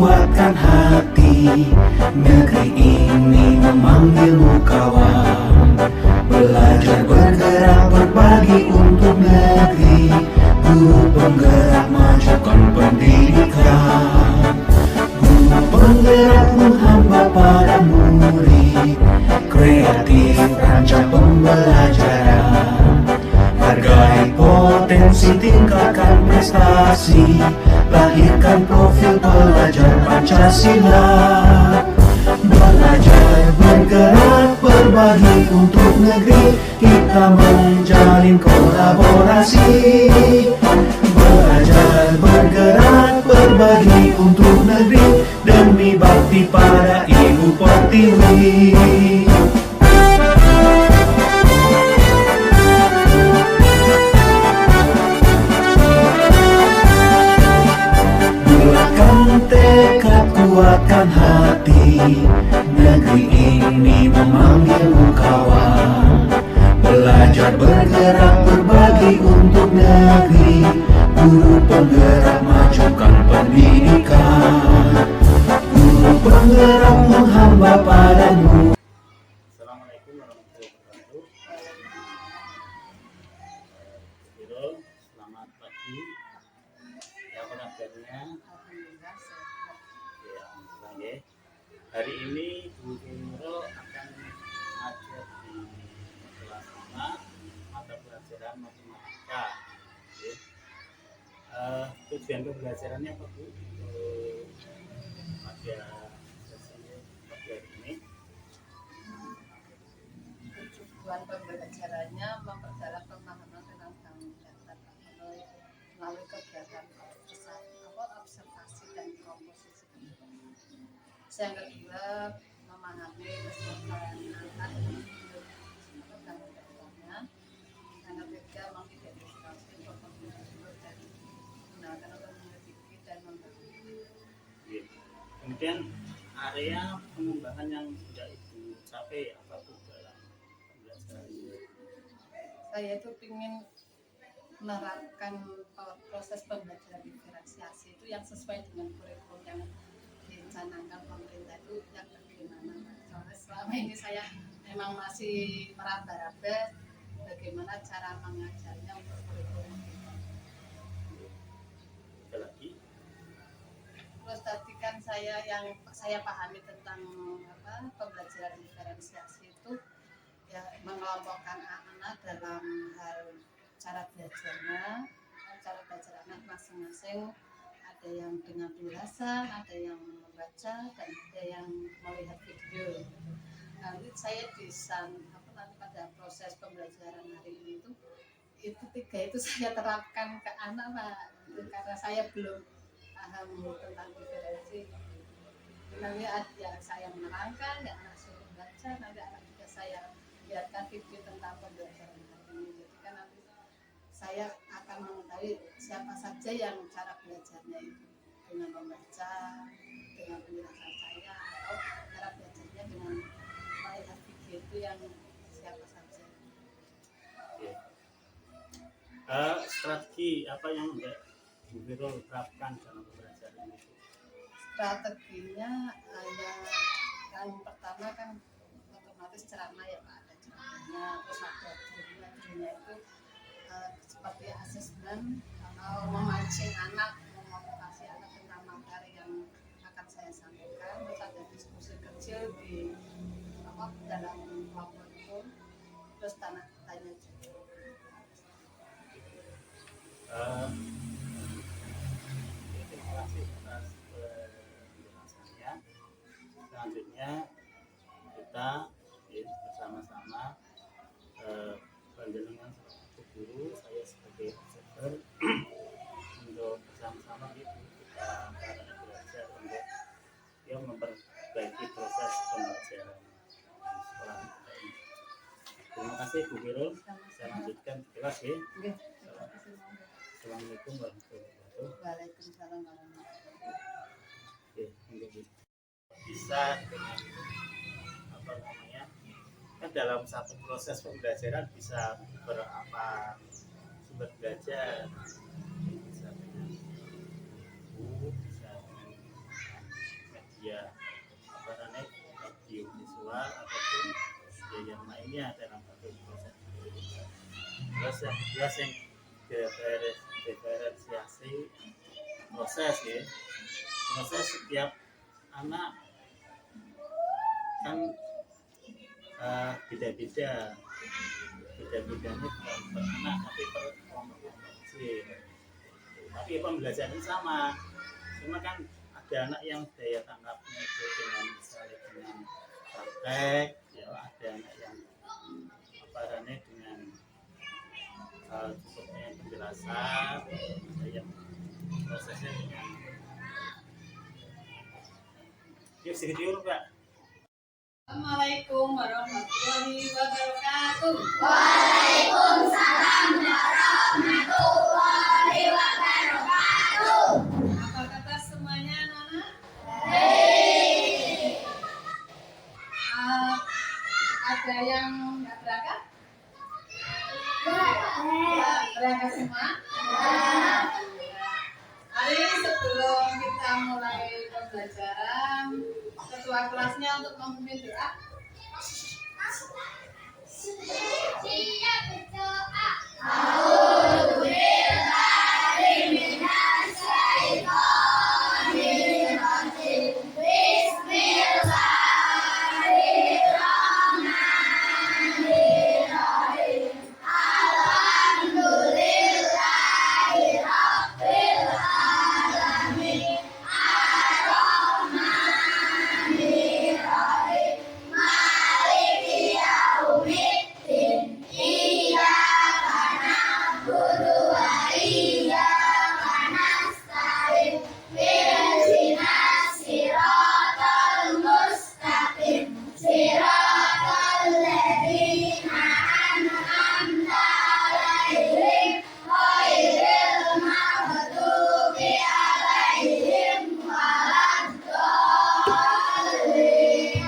kuatkan hati. Negeri ini memanggilmu kawan. Belajar bergerak berbagi untuk negeri. Guru penggerak majukan pendidikan. Guru penggerak menghamba para murid. Kreatif rancang pembelajaran. Hargai potensi, tingkatkan prestasi. Lahirkan profil pelajar Pancasila. Belajar bergerak berbagi untuk negeri. Kita menjalin kolaborasi. Belajar bergerak berbagi untuk negeri. Demi bakti pada Ibu Pertiwi. Tekad kuatkan hati. Negeri ini memanggilmu kawan. Belajar bergerak berbagi untuk negeri. Guru penggerak majukan pendidikan. Guru penggerak menghamba padamu. Assalamualaikum warahmatullahi wabarakatuh. Selamat pagi. Ya, apa kabarnya? Ya, hari ini Bu Nurul akan mengajar di kelas 5 mata pelajaran matematika. Tujuan pembelajarannya apa, Bu? Pada sesi pagi hari ini. Tujuan pembelajarannya memperdalam pemahaman tentang bangun datar melalui kegiatan observasi dan komposisi. Yang kedua, memahami keseluruhan anak atau bangun datarnya. Yang ketiga, mengidentifikasi komposisi dan menggunakan untuk menyelidiki dan membagi. Kemudian area pengembangan yang sudah Ibu capai apa Bu dalam pembelajaran ini? Saya itu ingin menerapkan proses pembelajaran diferensiasi itu yang sesuai dengan kurikulum yang dicanangkan pemerintah itu yang bagaimana. Soalnya selama ini saya memang masih meraba-raba bagaimana cara mengajarnya untuk kurikulum itu. Ada lagi? Terus tadi kan saya pahami tentang pembelajaran diferensiasi itu ya mengelompokkan anak dalam hal cara belajarnya, cara belajar anak masing-masing. Ada yang dengan tulisan, ada yang membaca, dan ada yang melihat video. Nanti saya nanti pada proses pembelajaran hari ini itu tiga itu saya terapkan ke anak Pak. Karena saya belum paham tentang diferensi. Nanti ada yang saya menerangkan, yang anak suruh baca, nanti anak juga saya lihatkan video tentang pembelajaran hari ini. Jadi kan nanti saya akan mengetahui siapa saja yang cara belajarnya itu dengan membaca, dengan penjelasan saya, atau cara belajarnya dengan melihat video itu yang siapa saja. Strategi apa yang Bu Nurul terapkan dalam pembelajaran ini? Strateginya yang pertama kan otomatis ceramah ya Pak, ada ceramahnya, terus ada dirinya itu seperti asesmen atau memancing anak, memotivasi anak tentang materi yang akan saya sampaikan. Terus ada diskusi kecil di dalam kelompok itu, terus tanya juga. Terima kasih atas penjelasannya. Selanjutnya kita bersama-sama panjenengan selaku guru, saya sebagai observer untuk bersama-sama kita belajar untuk memperbaiki proses pembelajaran di sekolah kita ini. Terima kasih Bu Nurul. Saya lanjutkan di kelas ya. Assalamualaikum warahmatullahi wabarakatuh. Waalaikumsalam warahmatullahi wabarakatuh. Bisa dengan kan dalam satu proses pembelajaran bisa berapa sumber belajar, bisa dengan buku, bisa dengan ilmiah dalam satu proses. Terus yang kedua yang diferensiasi proses ya. Proses setiap anak kan beda-beda ini bukan per anak tapi per kelompok kecil. Tapi pembelajaran sama, cuma kan ada anak yang daya tangkapnya itu dengan misalnya dengan praktek, ya ada anak yang apalagi dengan cukupnya penjelasan, ada yang prosesnya dengan yuk sedikit dulu Pak. Assalamualaikum warahmatullahi wabarakatuh. Waalaikumsalam warahmatullahi wabarakatuh. Apa kata semuanya anak-anak? Hei. Ada yang nggak berangkat? Hei. Berangkat semua? Hari sebelum kita mulai pembelajaran, ketua kelasnya untuk memimpin doa. Siap berdoa. A'udzubillahi minasyaitonir rajim. Bismillahirrahmanirrahim. Alhamdulillahi rabbil alamin. Ar-Rahmanir-Rahim. Maliki yaumiddin. Iyyaka na'budu wa iyyaka nasta'in. Ihdinas siratal mustaqim. Siratal ladzina an'amta 'alaihim ghairil maghdubi 'alaihim waladdallin.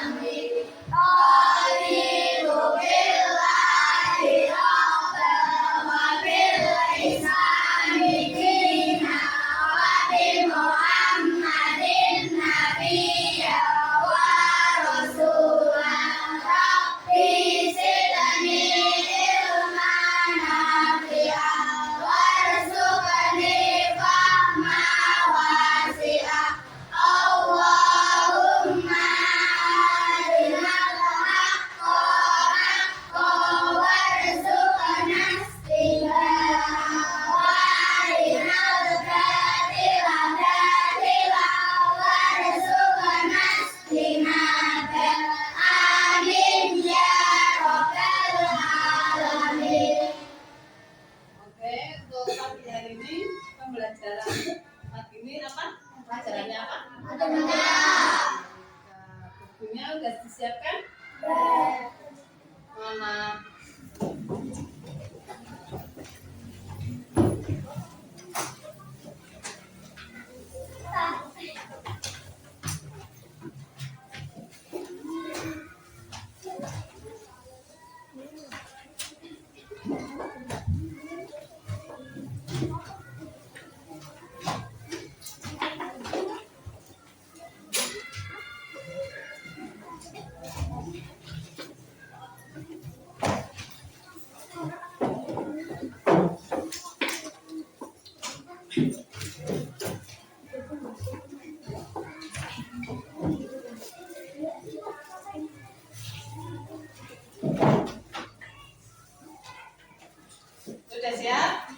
Amin. A'udzu billahi rabbal wa bil ihsani dina wa bi Muhammadin nabiyya wa rasulan. Rabbi zidni ilman nafi'an warzuqni fahman wasi'an. Allahumma arinal haqqa haqqan warzuqna ittiba'ahu wa arinal batila batilan warzuqna ijtinabah. Amin ya rabbal alamin. Oke, untuk pagi hari ini pembelajaran pagi ini apa? Pelajarannya apa? Bukunya udah disiapkan? Mana? Sudah siap?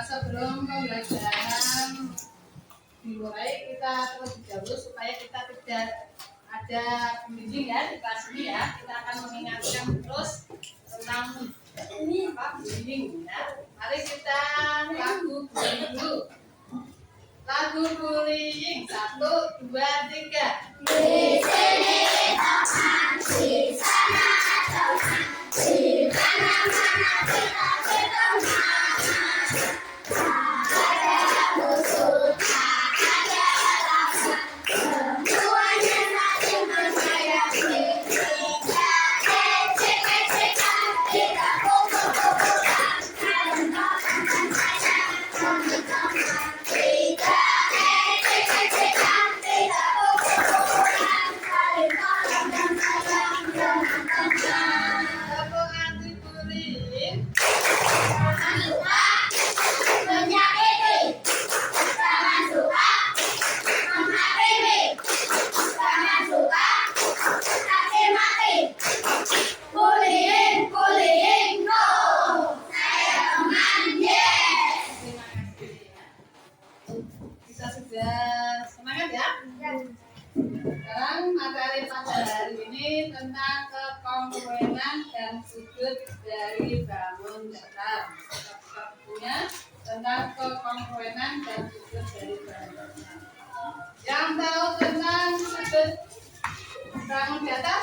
Sebelum pembelajaran dimulai, kita terlebih dahulu supaya kita tidak ada bullying ya di kelas ini ya. Kita akan mengingatkan terus tentang apa bullying ya. Mari kita lagu bullying dulu. Lagu bullying 1, 2, 3. Di sini teman, di sana teman, di mana-mana kita berteman. Ada musuh, tak ada lawan, semuanya saling menyayangi. Kita ecek-ecekan, kita pukul-pukulan, kalian teman saya, teman-teman. Kita ecek-ecekan, kita pukul-pukulan, kalian teman saya. sudah semangat ya? Sekarang materi pada hari ini tentang kekongruenan dan sudut dari bangun datar. Satunya tentang kekongruenan dan sudut dari bangun datar. Yang tahu tentang sudut bangun datar?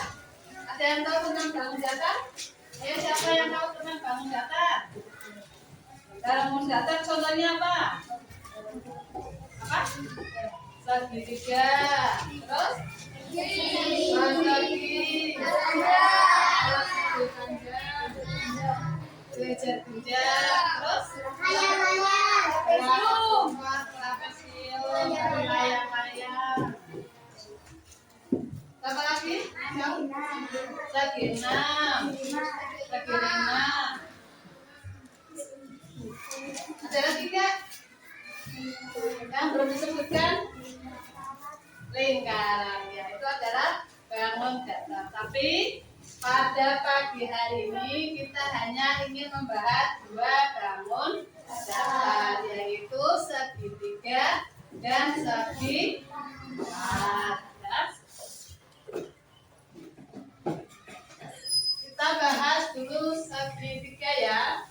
Ada yang tahu tentang bangun datar? Ayo, siapa yang tahu tentang bangun datar? Bangun datar contohnya apa? Apa? Segitiga. Terus? Persegi. Beja-beja. Terus? Layang-layang. Trapesium. Layang-layang. Apa lagi? Segi enam. Segi lima. Ada lagi nggak? Yang belum disebutkan? Lingkaran, ya itu adalah bangun datar. Tapi pada pagi hari ini kita hanya ingin membahas dua bangun datar, yaitu segitiga dan segi empat. Kita bahas dulu segitiga ya.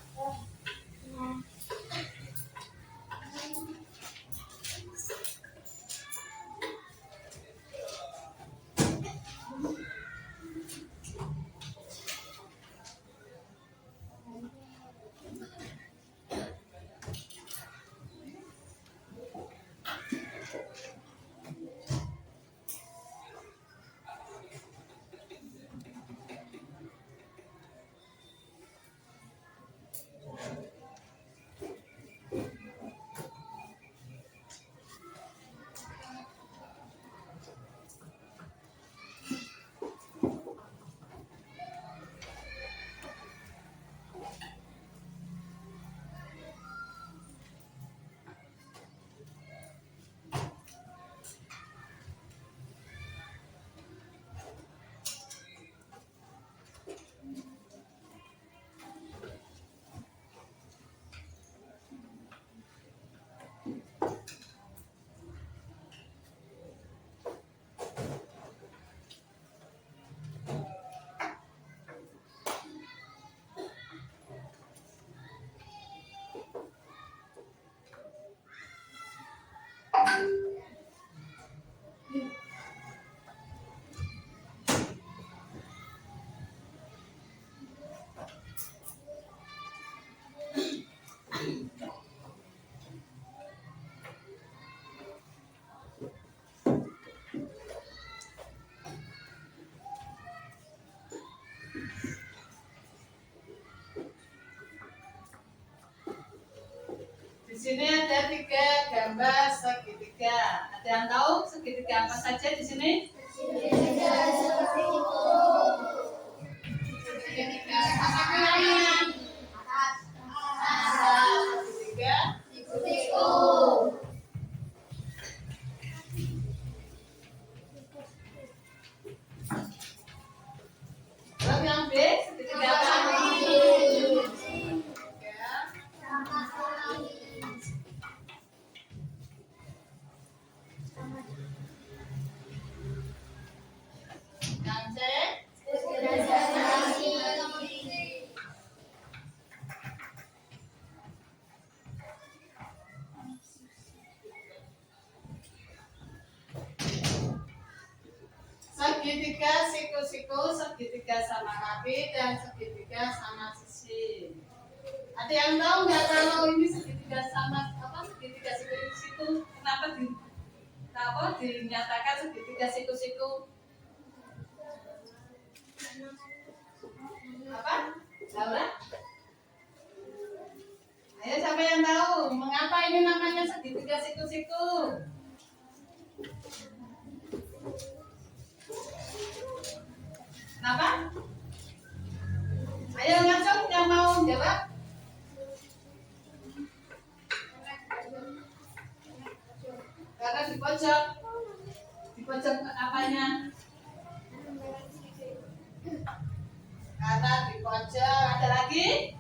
Di sini ada 3 gambar segitiga. Ada yang tahu segitiga apa saja di sini? Segitiga apa lain? Segitiga siku-siku. Lalu yang B, segitiga apa? Segitiga siku-siku, segitiga sama kaki, dan segitiga sama sisi. Ada yang tahu nggak kalau ini segitiga sama apa? Segitiga siku-siku, kenapa dinyatakan segitiga siku-siku? Apa? Laura? Ayo, siapa yang tahu mengapa ini namanya segitiga siku-siku? Kenapa? Ayo ngacung yang mau jawab. Karena di pojok apanya? Karena di pojok. Ada lagi?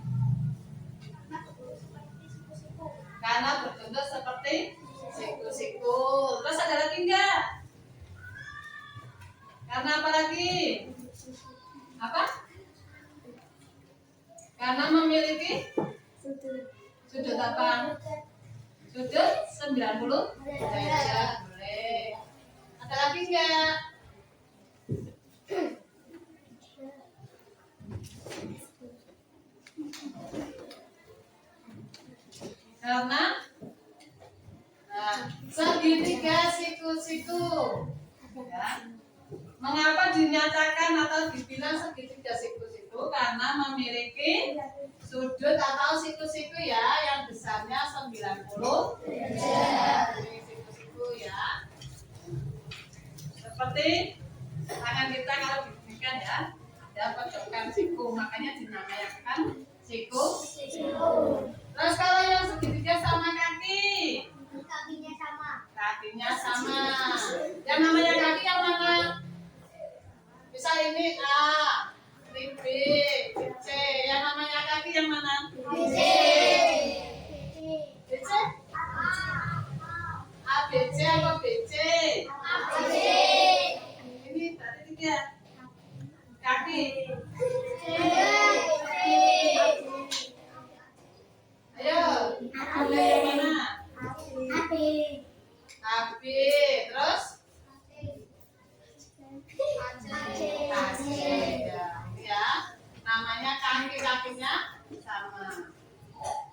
Karena berbentuk seperti siku-siku. siku. Terus ada lagi enggak? Karena apa lagi? Apa? Karena memiliki sudut apa? Sudut 90 derajat. Boleh. Ada lagi enggak? Karena segitiga siku-siku. Ya. Mengapa dinyatakan atau dibilang segitiga siku-siku? Karena memiliki sudut atau siku-siku ya yang besarnya 90 derajat. Ini siku-siku ya. Seperti tangan kita kalau diberikan ya, ada pojokan siku, makanya dinamakan siku. Terus kalau yang segitiga sama kaki, kakinya sama. Yang namanya kaki yang mana? Misal ini A, ini B, ini C. Yang namanya kaki yang mana? B, C. A, B, C apa B, C? Ini berarti tiga. Kaki. Ayo. Yang mana? AB. Terus? AC. Ya. Namanya kaki-kakinya sama.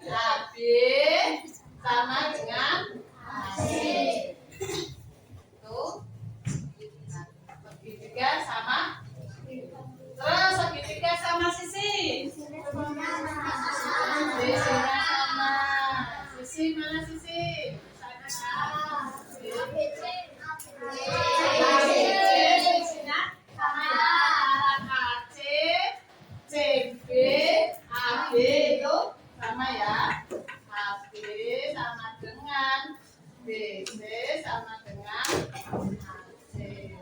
AB sama dengan AC. Tuh. Nah, segitiga sama. Terus segitiga sama sisi. Sisinya sama. Sisi mana sisi? Sisinya sama ya. AC, CB, AB itu sama ya. AB sama dengan BC sama dengan AC.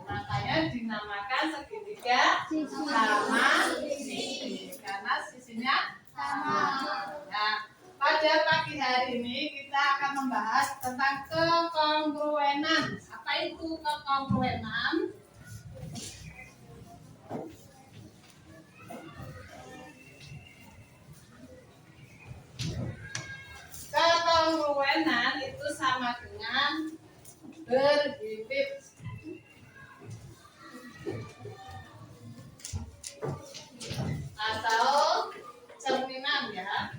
Makanya dinamakan segitiga sama sisi karena sisinya sama. Nah, pada pagi hari ini kita akan membahas tentang kekongruenan. Apa itu kekongruenan? Kekongruenan itu sama dengan berbibit. Atau cerminan ya.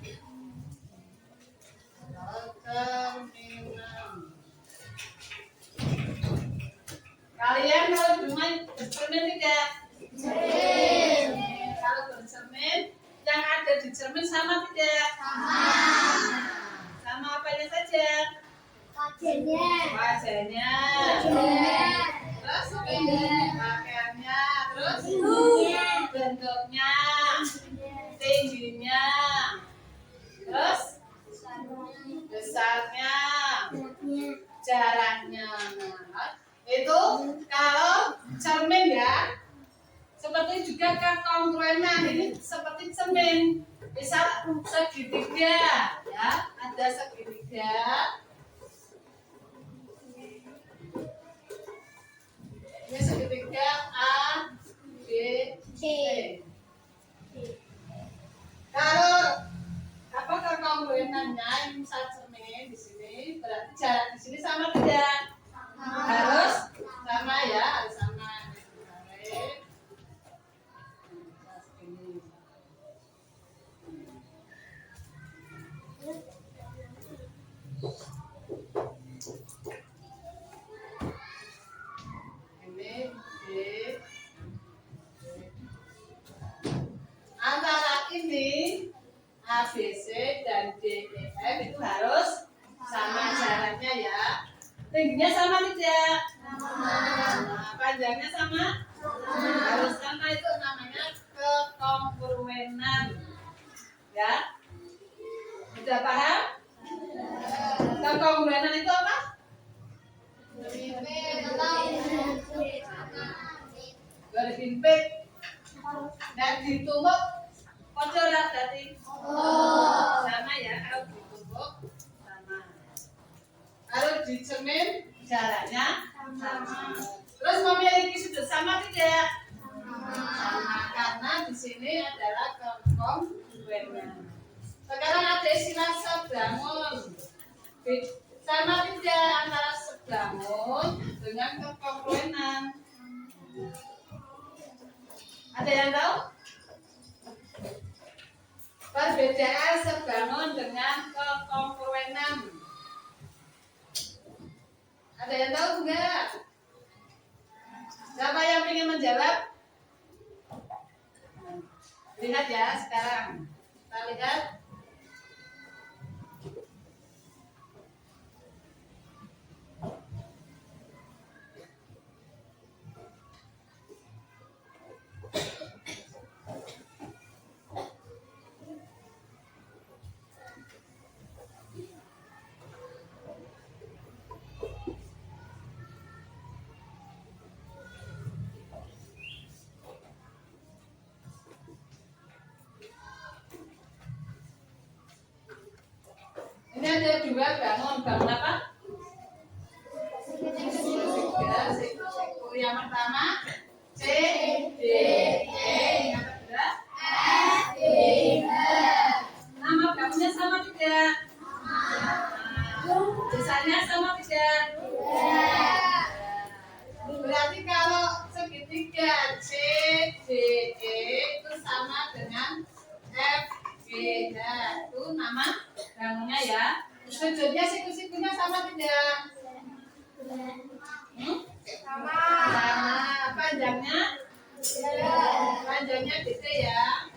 Cerminan. Kalian kalau di rumah bercermin tidak? Cermin. Kalau bercermin, yang ada di cermin sama tidak? Sama. Sama apanya saja? Wajahnya. Terus pakaiannya. Terus bentuknya, tingginya. Terus besarnya, jaraknya. Nah, itu kalau cermin ya. Seperti juga kekongruenan ini seperti cermin. Misal segitiga ya, ada segitiga. Ini segitiga A, B, C. Kalau apa kekongruenannya ini misal cermin di sini berarti jarak di sini sama tidak? Harus sama ya, harus sama. Ini B. Antara ini ABC dan DEF itu harus sama jaraknya ya. Tingginya sama tidak? Sama. Nah, panjangnya sama? Harus sama, itu namanya kekongruenan. Ya? Sudah paham? Kekongruenan itu apa? Berhimpit dan ditumbuk kocoran tadi. Sama ya, kalau ditumbuk sama. Kalau di cermin jaraknya sama. Terus memiliki sudut sama tidak? Sama, karena di sini adalah kongruenan. Sekarang ada istilah sebangun. Sama tidak antara sebangun dengan kekongruenan? Ada yang tahu? Perbedaan sebangun dengan kekongruenan. Ada yang tahu enggak? Siapa yang ingin menjawab? Lihat ya sekarang. Kita lihat. Ini ada dua bangun apa? Siku. Yang pertama C, D, E. Yang kedua F, G, H. Nama bangunnya sama tidak? Desanya sama tidak? Berarti kalau segitiga C, D, E itu sama dengan F, G, H. Itu nama bangunnya ya. Sudutnya siku-sikunya sama tidak? Sama. Panjangnya? Panjangnya gede ya.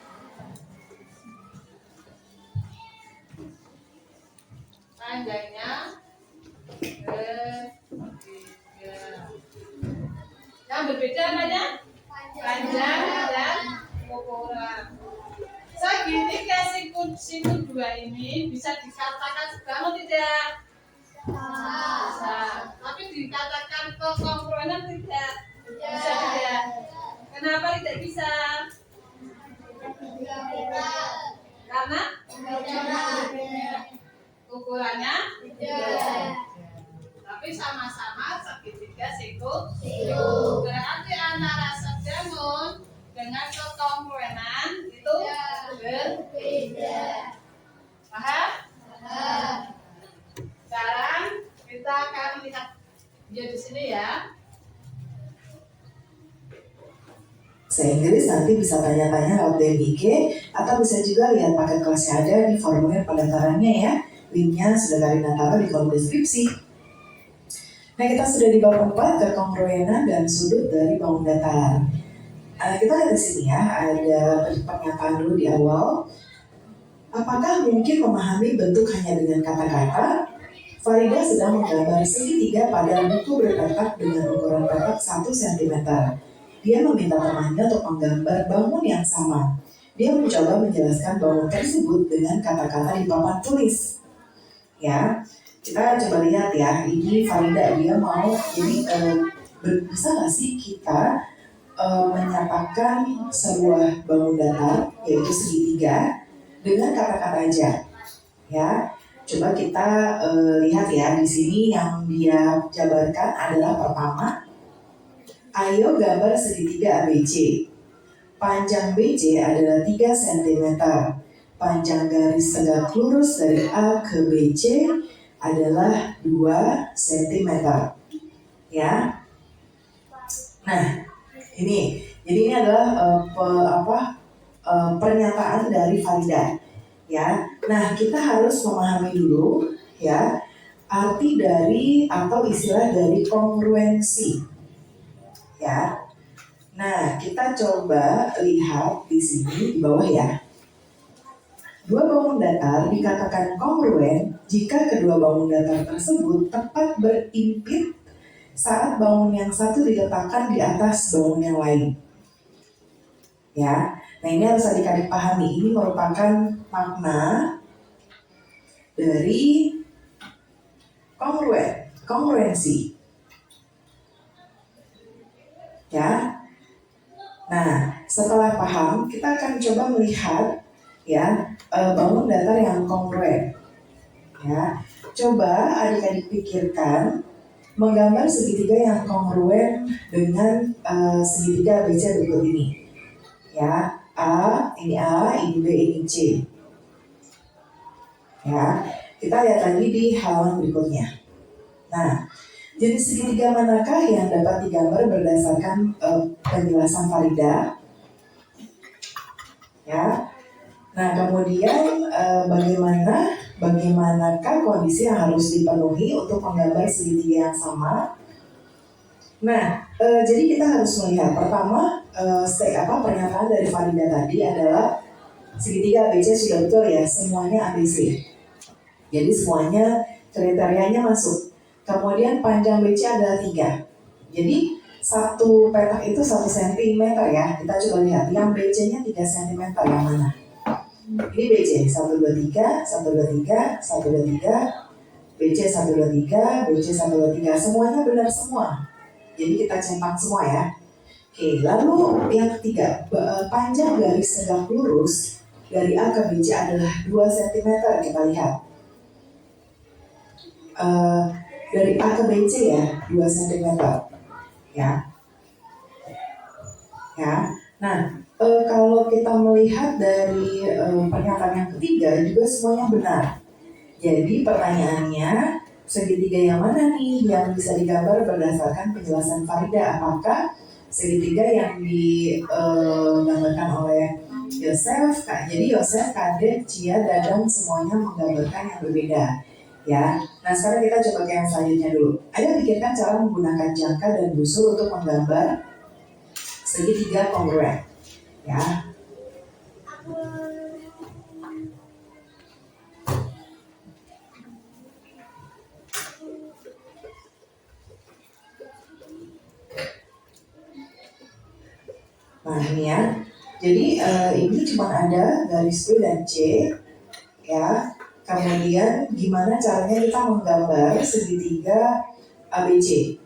Panjangnya tiga. Yang berbeda apanya? Panjang dan ukuran. Segitiga siku dua ini bisa dikatakan sebangun tidak? Bisa. Tapi dikatakan kekongruenan tidak? Bisa tidak? Kenapa tidak bisa? Karena ukurannya tapi sama-sama segitiga siku. Berarti antara sebangun dengan kekongruenan itu berbeda. Paham? Sekarang kita akan lihat dia di sini ya. Bahasa Inggris nanti bisa tanya-tanya lewat DMIG atau bisa juga lihat paket kelasnya ada di formulir pendaftarannya ya. Linknya sudah Karina taruh di kolom deskripsi. Nah, kita sudah di bab 4, kekongruenan dan sudut dari bangun datar. Kita lihat di sini ya, ada pernyataan dulu di awal. Apakah mungkin memahami bentuk hanya dengan kata-kata? Farida sedang menggambar segitiga pada buku berpetak dengan ukuran petak 1 cm. Dia meminta temannya untuk menggambar bangun yang sama. Dia mencoba menjelaskan bangun tersebut dengan kata-kata di papan tulis. Ya, kita coba lihat ya. Ini Farida dia mau jadi bisa nggak sih kita menyatakan sebuah bangun datar yaitu segitiga dengan kata-kata aja. Ya, coba kita lihat ya di sini yang dia jabarkan adalah pertama. Ayo gambar segitiga ABC. Panjang BC adalah 3 cm. Panjang garis tegak lurus dari A ke BC adalah 2 cm. Ya. Nah, ini. Jadi ini adalah pernyataan dari Farida. Ya. Nah, kita harus memahami dulu ya arti dari atau istilah dari kongruensi. Ya. Nah, kita coba lihat di sini di bawah ya. Dua bangun datar dikatakan kongruen jika kedua bangun datar tersebut tepat berimpit saat bangun yang satu diletakkan di atas bangun yang lain. Ya. Nah, ini harus adik-adik pahami. Ini merupakan makna dari kongruensi. Ya. Nah, setelah paham, kita akan coba melihat ya bangun datar yang kongruen. Ya. coba adik-adik pikirkan menggambar segitiga yang kongruen dengan segitiga ABC berikut ini. Ya, A, ini B, ini C. Ya, kita lihat lagi di halaman berikutnya. Nah, jenis segitiga manakah yang dapat digambar berdasarkan penjelasan Farida? Ya. Nah, kemudian bagaimanakah kondisi yang harus dipenuhi untuk menggambar segitiga yang sama? Nah, jadi kita harus melihat pertama pernyataan dari Farida tadi adalah segitiga ABC sudah betul ya, semuanya ABC. Jadi semuanya kriterianya masuk. Kemudian panjang BC adalah 3. Jadi satu petak itu 1 cm ya. Kita coba lihat yang BC-nya 3 cm yang mana? Ini BC 1, 2, 3, 1, 2, 3, 1, 2, 3, BC 1, 2, 3, BC 1, 2, 3. Semuanya benar semua. Jadi kita centang semua ya. Oke, lalu yang ketiga, panjang garis tegak lurus dari A ke BC adalah 2 cm. Kita lihat. Dari A ke BC ya, 2 cm. Ya. Nah, kalau kita melihat dari pernyataan yang ketiga juga semuanya benar. Jadi pertanyaannya, segitiga yang mana nih yang bisa digambar berdasarkan penjelasan Farida? Apakah segitiga yang digambarkan oleh Yosef, Kak? Jadi Yosef, Kadek, Cia, Dadang semuanya menggambarkan yang berbeda. Ya, nah sekarang kita coba ke yang selanjutnya dulu. Ayo pikirkan cara menggunakan jangka dan busur untuk menggambar segitiga kongruen. Ya. Nah ini ya. Jadi ini cuma ada garis B dan C. Ya. Kemudian gimana caranya kita menggambar segitiga ABC?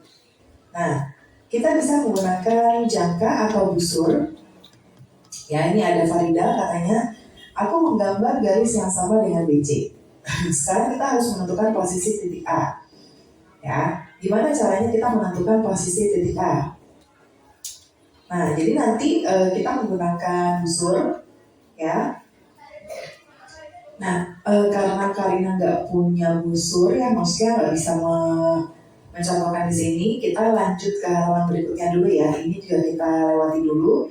Nah, kita bisa menggunakan jangka atau busur. Ya, ini ada Farida katanya, aku menggambar garis yang sama dengan BC. Sekarang kita harus menentukan posisi titik A. Ya, gimana caranya kita menentukan posisi titik A? Nah, jadi nanti kita menggunakan busur, ya. Nah, karena Karina nggak punya busur ya, maksudnya nggak bisa mencontohkan di sini, kita lanjut ke halaman berikutnya dulu ya. Ini juga kita lewati dulu.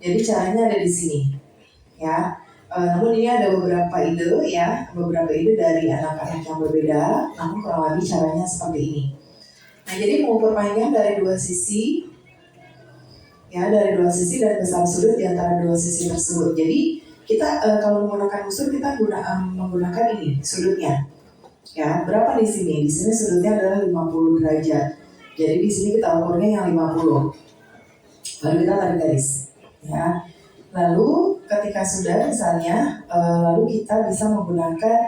Jadi caranya ada di sini, ya. Namun ini ada beberapa ide ya, beberapa ide dari anak-anak yang berbeda. Namun kurang lebih caranya seperti ini. Nah, jadi mengukur panjang dari dua sisi, ya dari dua sisi dan besar sudut di antara dua sisi tersebut. Jadi kita kalau menggunakan busur kita menggunakan ini sudutnya. Ya, berapa di sini? Di sini sudutnya adalah 50 derajat. Jadi di sini kita ukurnya yang 50. Lalu kita tarik garis. Ya. Lalu ketika sudah misalnya, lalu kita bisa menggunakan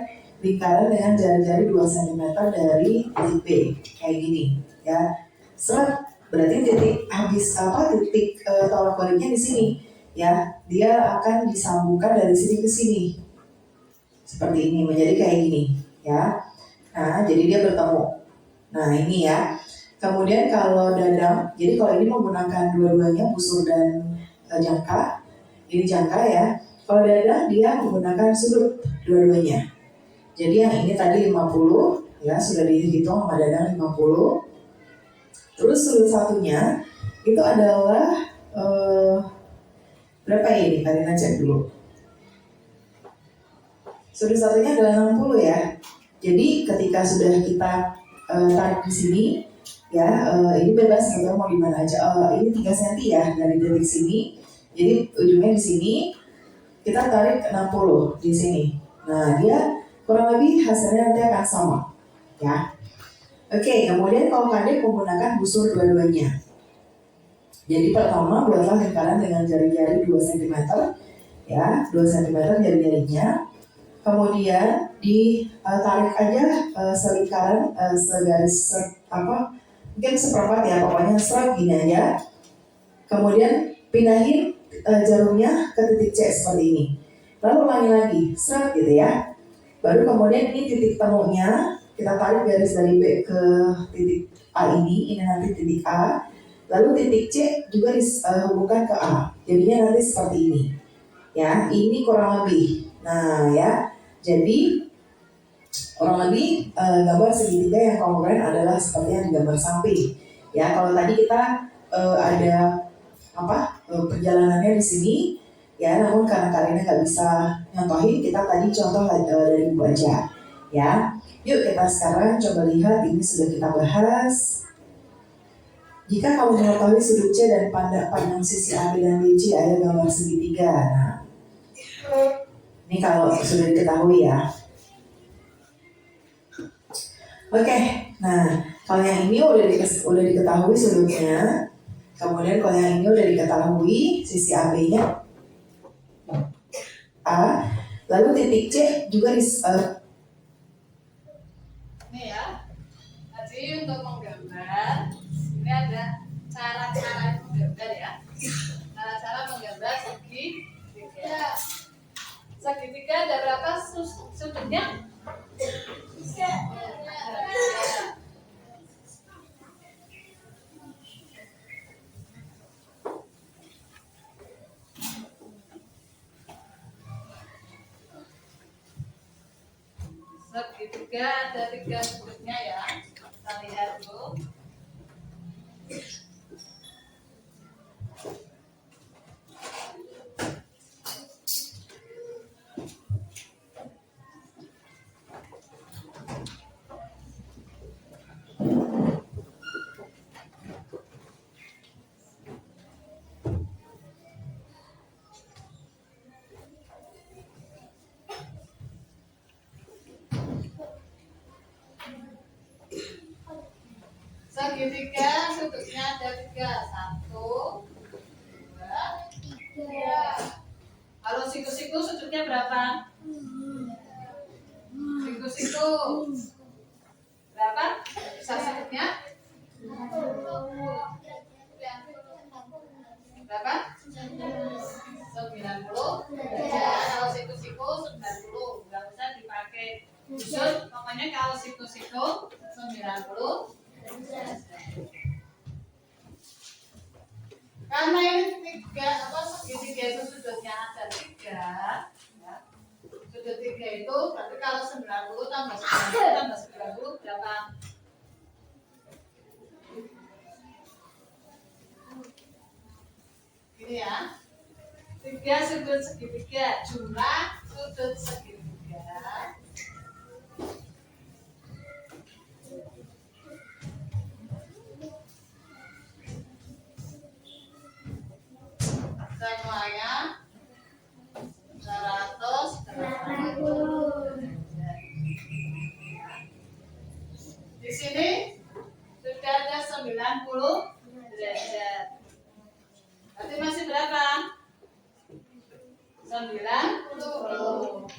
lingkaran dengan jari-jari 2 cm dari titik B kayak gini. Ya, seret berarti titik habis titik tolak baliknya di sini. Ya, dia akan disambungkan dari sini ke sini seperti ini menjadi kayak gini. Ya, nah jadi dia bertemu. Nah ini ya. Kemudian kalau Dadang, jadi kalau ini menggunakan dua-duanya busur dan jangka. Ini jangka ya. Kalau Dadang dia menggunakan sudut dua-duanya. Jadi yang ini tadi 50 ya, sudah dihitung sama Dadang 50. Terus sudut satunya itu adalah berapa ini? Karina cek dulu. Sudut satunya adalah 60 ya. Jadi ketika sudah kita tarik di sini, ya ini bebas kita mau di mana aja. Ini 3 cm ya dari titik sini. Jadi ujungnya di sini, kita tarik 60 di sini. Nah dia kurang lebih hasilnya nanti akan sama, ya. Oke, kemudian kalau Kadek menggunakan busur dua-duanya. Jadi pertama buatlah lingkaran dengan jari-jari 2 cm, ya 2 cm jari-jarinya. Kemudian ditarik aja selingkaran segaris mungkin seperempat ya, pokoknya seret gini aja. Kemudian pindahin jarumnya ke titik C seperti ini. Lalu ulangi lagi, seret gitu ya. Baru kemudian ini titik temunya kita tarik garis dari B ke titik A ini nanti titik A, lalu titik C juga dihubungkan ke A, jadinya nanti seperti ini. Ya, ini kurang lebih. Nah ya, jadi kurang lebih gambar segitiga yang kongruent adalah seperti yang di gambar samping. Ya, kalau tadi kita ada perjalanannya di sini, ya, namun karena Karina nggak bisa nyontohin, kita tadi contoh dari buku aja. Ya, yuk kita sekarang coba lihat ini sudah kita bahas. Jika kamu mengetahui sudut C dan pandang sisi AB dan BC ada gambar segitiga. Nah, ini kalau sudah diketahui ya. Oke, nah kalau yang ini udah diketahui sudutnya, kemudian kalau yang ini udah diketahui sisi AB-nya A, lalu titik C juga Ini ya. Jadi untuk menggambar, ini ada cara-cara menggambar ya. Cara-cara menggambar segitiga. Segitiga ada berapa sudutnya? Segitiga ada 3 sudutnya ya. Kita lihat dulu. Segitiga sudutnya ada 3. 1, 2, 3. Kalau siku-siku sudutnya berapa? Siku-siku berapa? Bisa sudutnya? Berapa? 90. Ya, kalau siku-siku 90. Nggak usah dipakai usul. Pokoknya kalau siku-siku 90. Karena ini segitiga itu sudutnya ada 3 ya. Sudut 3 itu berarti kalau 90 tambah 90 tambah 90 berapa? Ini ya, 3 sudut segitiga, jumlah sudut segitiga semuanya 180. Di sini sudah ada 90 derajat. Berarti masih berapa? 90.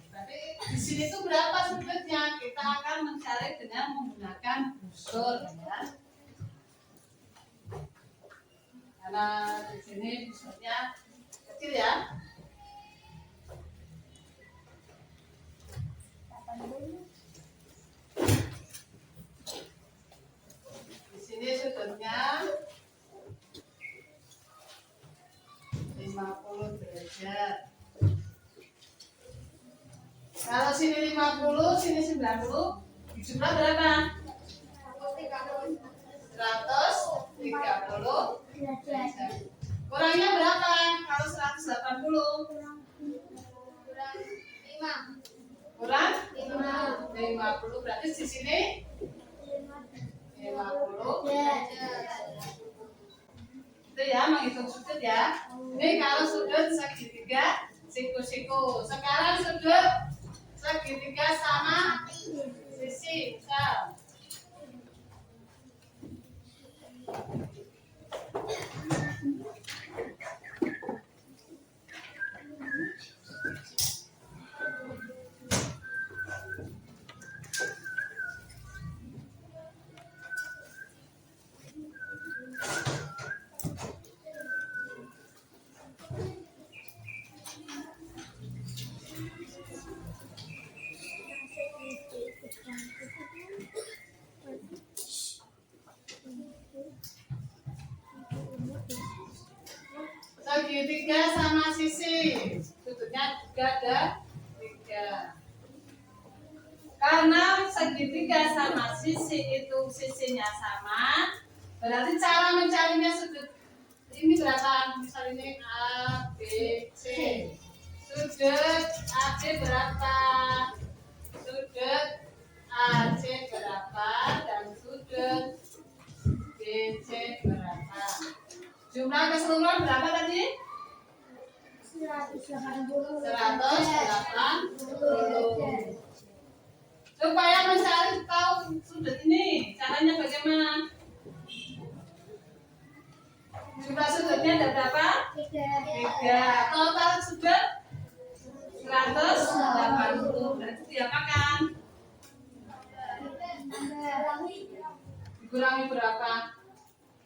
Berarti di sini tuh berapa sudutnya? Kita akan mencari dengan menggunakan busur ya. Karena di sini busurnya kecil ya. Di sini sudutnya 50 derajat. Kalau sini 50, sini 90, jumlah berapa? 130 derajat. Kurangnya berapa? Kalau 180? Kurang 50. Berarti di sini 50 derajat. Itu ya, menghitung sudut ya. Ini kalau sudut segitiga siku-siku. Sekarang sudut segitiga sama sisi. Misal segitiga sama sisi. Sudutnya juga ada 3. Karena segitiga sama sisi itu sisinya sama, berarti cara mencarinya sudut ini berapa? Misal ini A, B, C. Sudut AB berapa? Sudut AC berapa? Dan sudut BC berapa? Jumlah keseluruhan berapa tadi? 180. Supaya mencari tahu sudut ini, caranya bagaimana? Jumlah sudutnya ada berapa? 3. Total sudut 180. Berarti diapakan? Dikurangi berapa?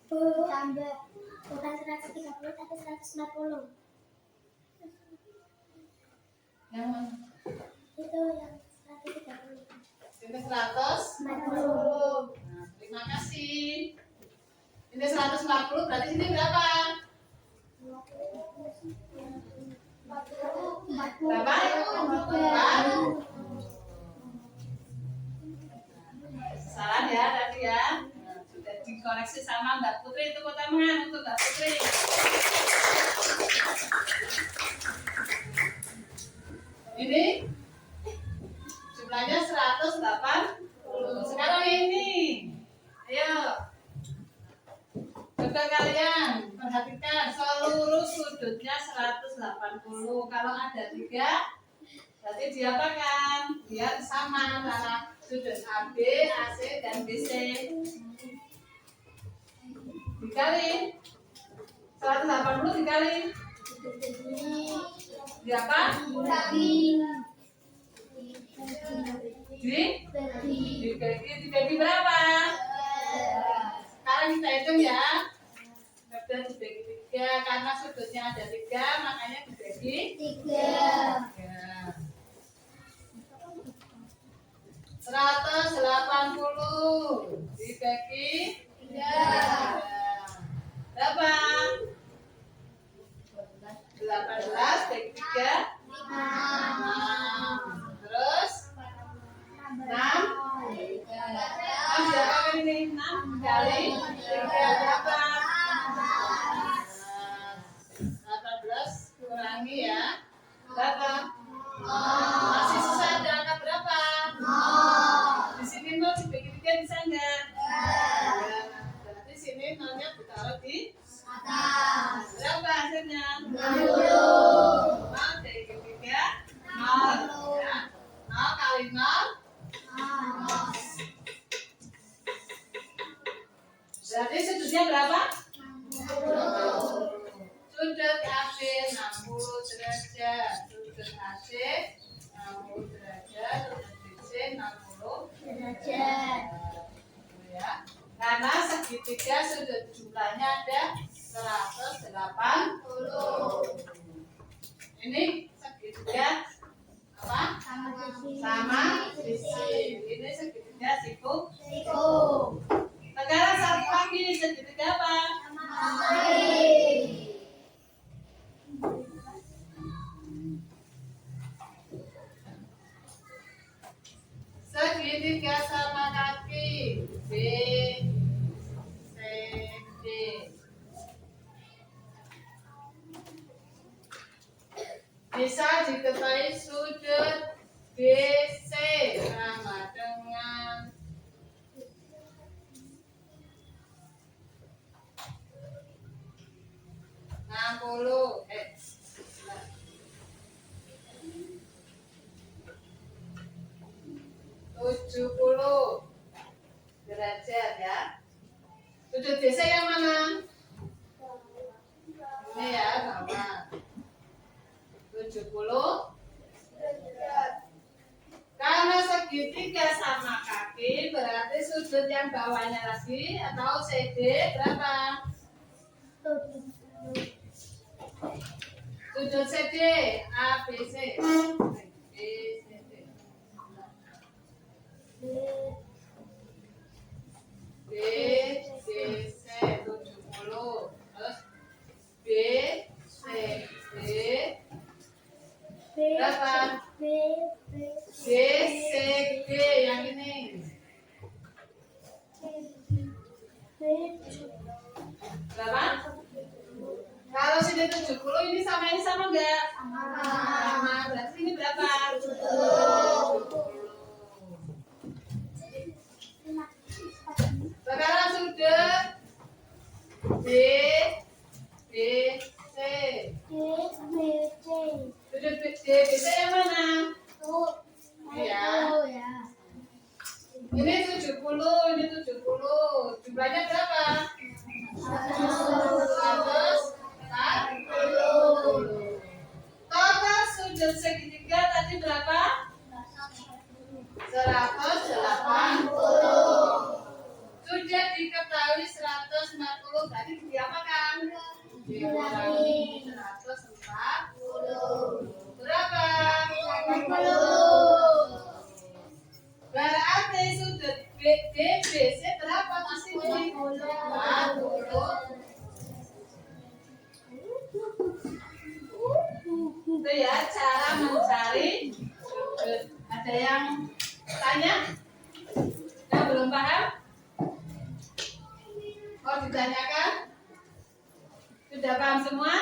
Tambah bukan 130 tapi 140. Yang mana? Itu yang 130. Ini 140. Nah, terima kasih. Ini 140 berarti sini berapa? Berapa? 4. Salah ya tadi ya. Nah, sudah dikoreksi sama Mbak Putri. Tepuk tangan untuk Mbak Putri. Ini jumlahnya 180. Sekarang ini, ayo. Coba kalian perhatikan seluruh sudutnya 180. Kalau ada 3, berarti diapakan? Dia sama antara sudut AB, AC, dan BC. Dikali 180 dikali diapa? Dibagi berapa? Sekarang kita hitung ya. Sudah dibagi 3 karena sudutnya ada 3, makanya dibagi 3. 180 dibagi 3. Berapa? 18 bagi 3. 6. Terus 6. Berapa ini? 6 kali 3 berapa? 18 kurangi ya. Berapa? Masih sisa ada angka berapa? Di sini 0 dibagi 3 bisa enggak? Berarti sini 0-nya ditaruh di atas. Berapa hasilnya? 60. 0 dari 3 0 ya. 0 kali 0 berarti sudutnya berapa? 60. Sudut AB 60 derajat. Sudut AC 60 derajat. Sudut BC 60 derajat. Ya. Karena segitiga sudut jumlahnya ada 180. Ini segitiga apa? Sama sisi. Ini segitiga siku. Sekarang satu lagi segitiga apa? Segitiga sama kaki. B, C, D. Bisa diketahui sudut BC sama dengan 60 70 derajat ya. Sudut BC yang mana? Ini ya, bawah. 70 derajat. Karena segitiga sama kaki, berarti sudut yang bawahnya lagi atau CD berapa? Sudut CD ABC. BCC 70. Terus BC Berapa? Kalau sini 70, ini sama enggak? Sama. Berarti ini berapa? Sekarang sudah B, B, C. Sudah B, C yang mana? Ya. Ini 70, ini 70. Jumlahnya berapa? 140. Total sudut segitiga tadi berapa? 180. Sudah diketahui 140 tadi diapakan? Dikurangi 140. Berapa? 80. Berarti sudut BBC berapa di sini? 40. Itu ya cara mencari sudut. Ada yang tanya? Yang belum paham? Oh, ditanyakan? Sudah paham semua?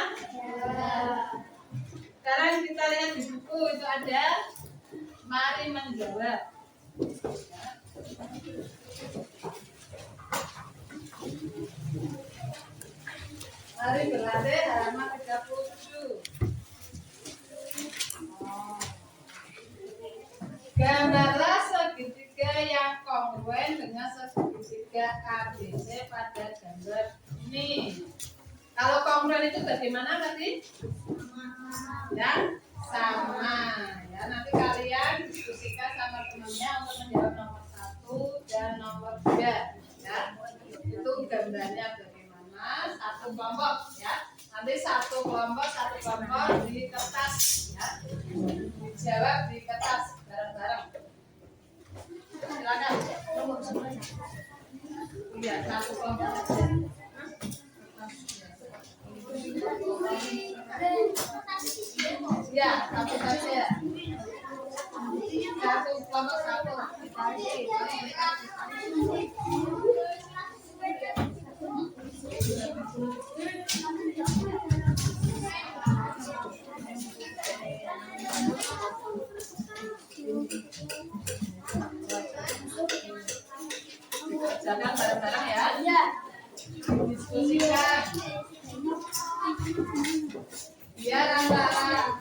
Sekarang kita lihat di buku itu ada mari menjawab. Mari berlatih halaman 37. Gambarlah segitiga yang kongruen dengan segitiga ABC pada gambar ini. Kalau kongruen itu bagaimana tadi? Ya, sama. Ya, nanti kalian diskusikan sama temannya untuk menjawab nomor 1 dan nomor 3. Ya, itu gambarnya bagaimana? Satu kelompok, ya. Nanti satu kelompok di kertas, ya. Dijawab di kertas bareng-bareng. Silakan. Iya, satu kelompok saja. Ya, satu saja. Satu kelompok satu. Jangan bareng-bareng ya. Iya. Diskusikan. Biar antara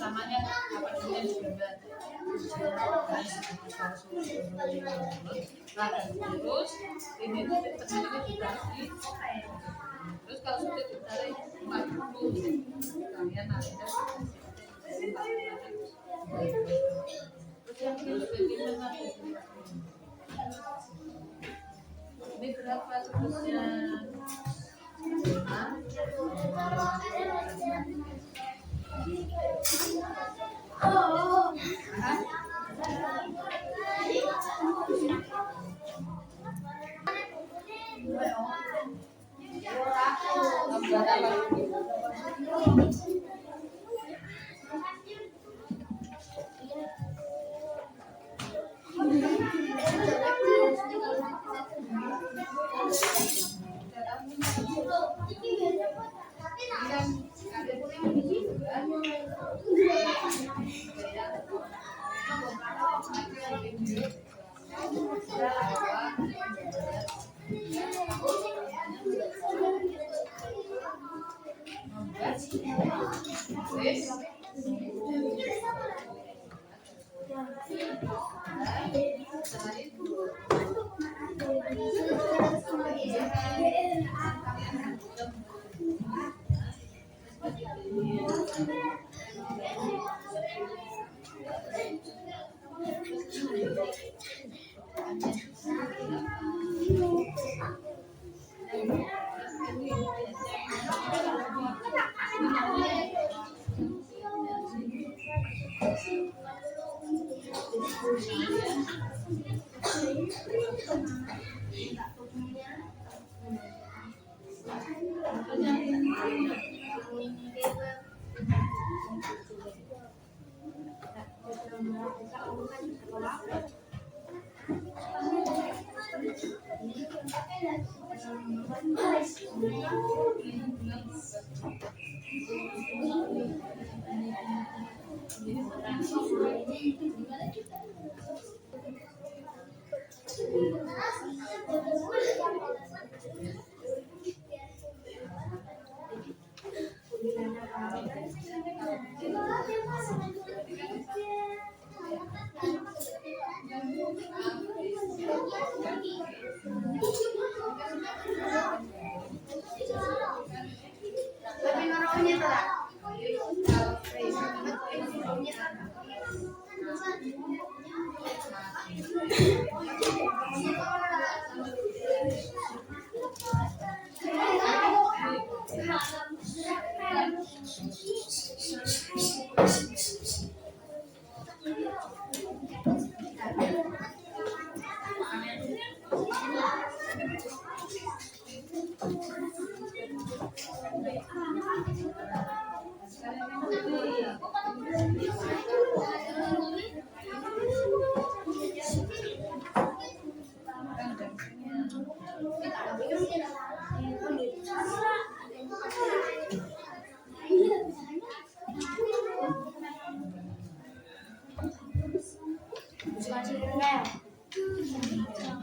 namanya apa namanya juga terus ini tuh ternyata dikasih terus kalau sudah ditarik 40 kalian ada terus yang terus ini berapa terusnya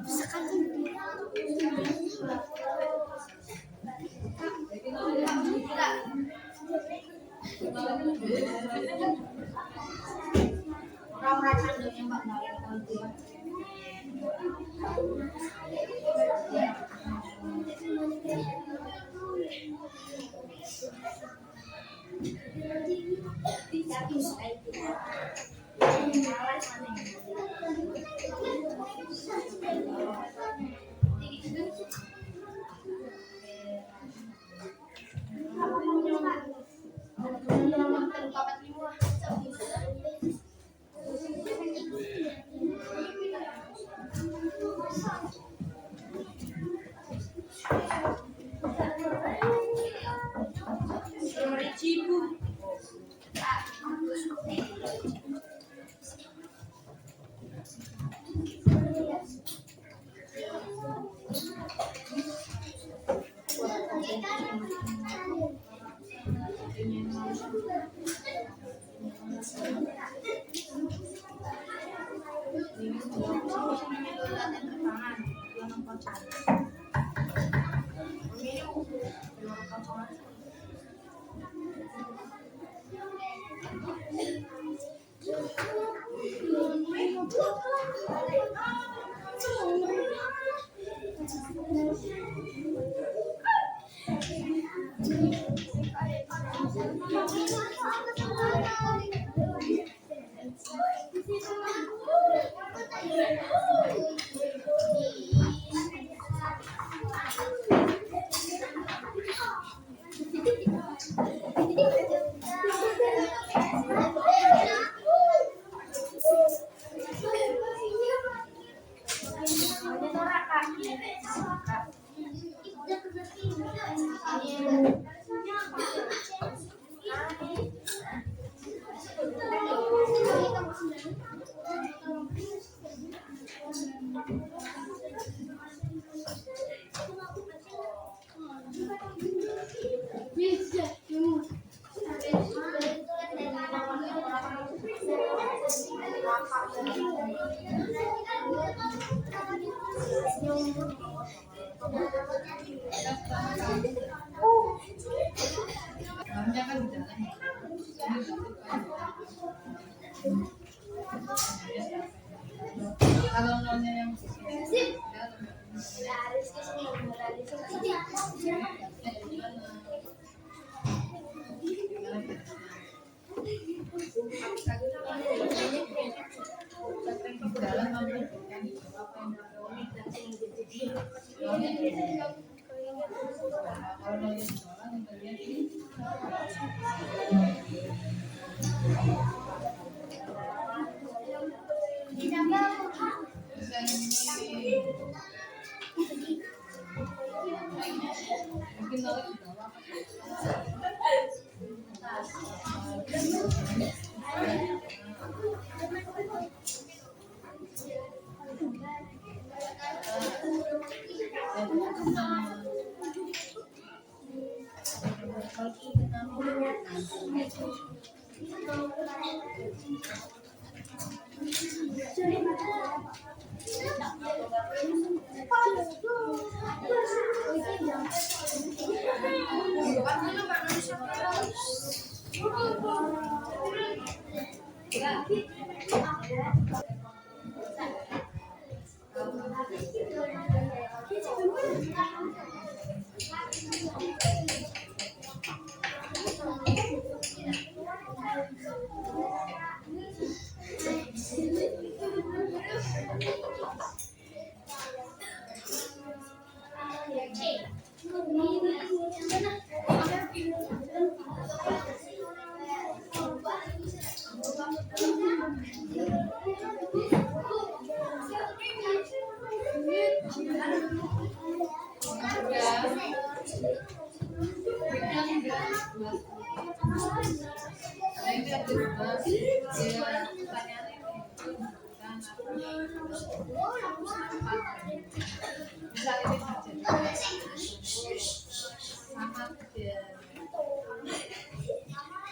Sekarang Kalau nolnya yang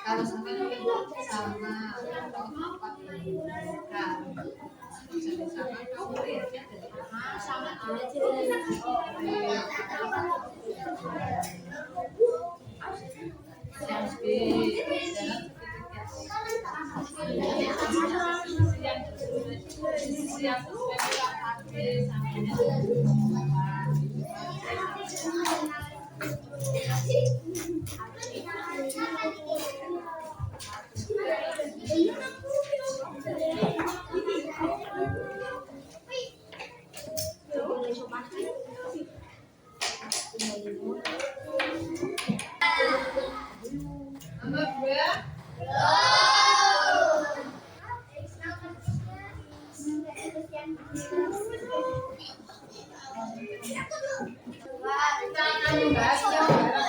kalau sampai sama sama Siap sesuai pakai samanya. Nomor 2. Kita akan membahas tulis nama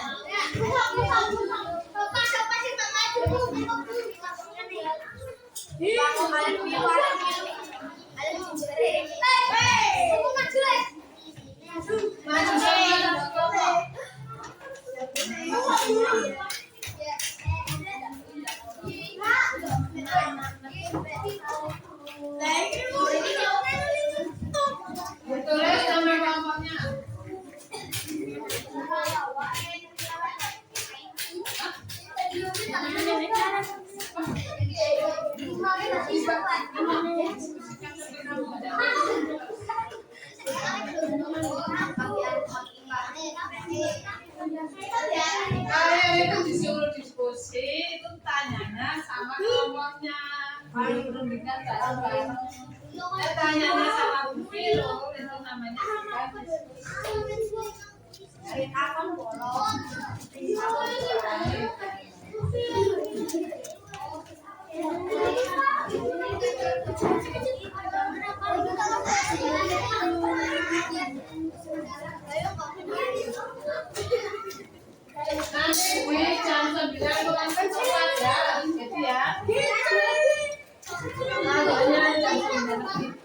kelompoknya. Kalian itu disuruh diskusi, itu tanyanya sama kelompoknya. Belum bareng-bareng. Tanyanya sama Bu Viro, itu namanya apa? Dari kapan bolong? Nanti gue jam 9 bukan cepat ya, gitu ya. Lalunya jam 9.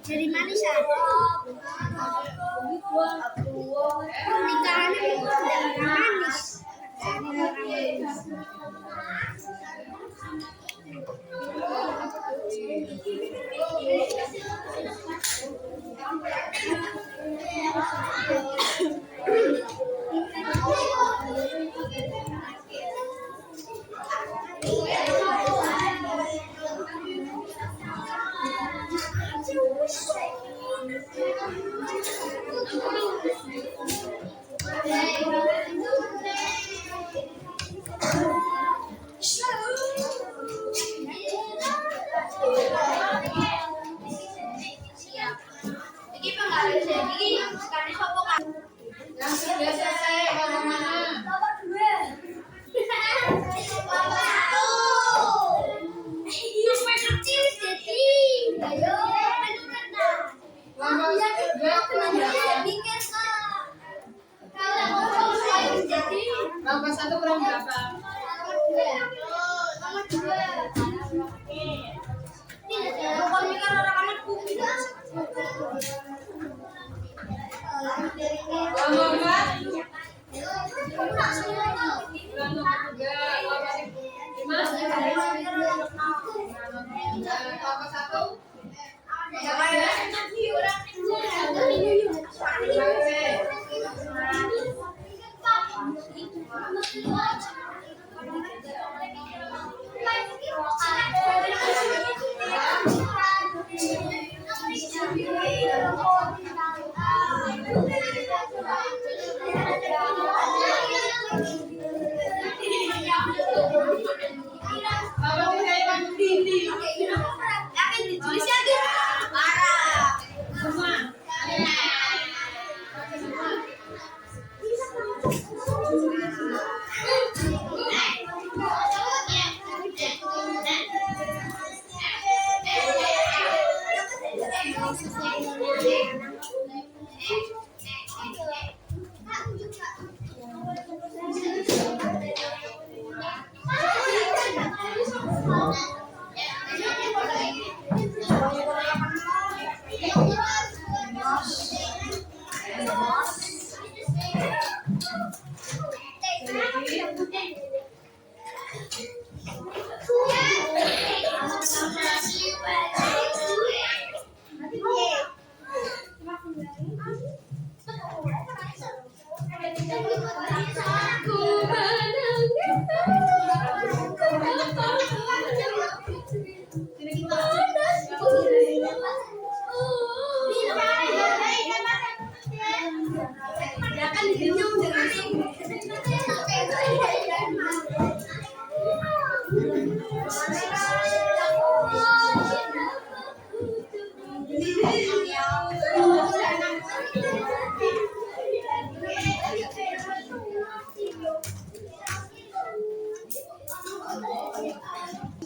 Dari mana sih? Pernikahannya dari manis. Yang sudah selesai bagaimana? Kelompok 1 kurang berapa? Kelompok 4 kelompok 3 kelompok 1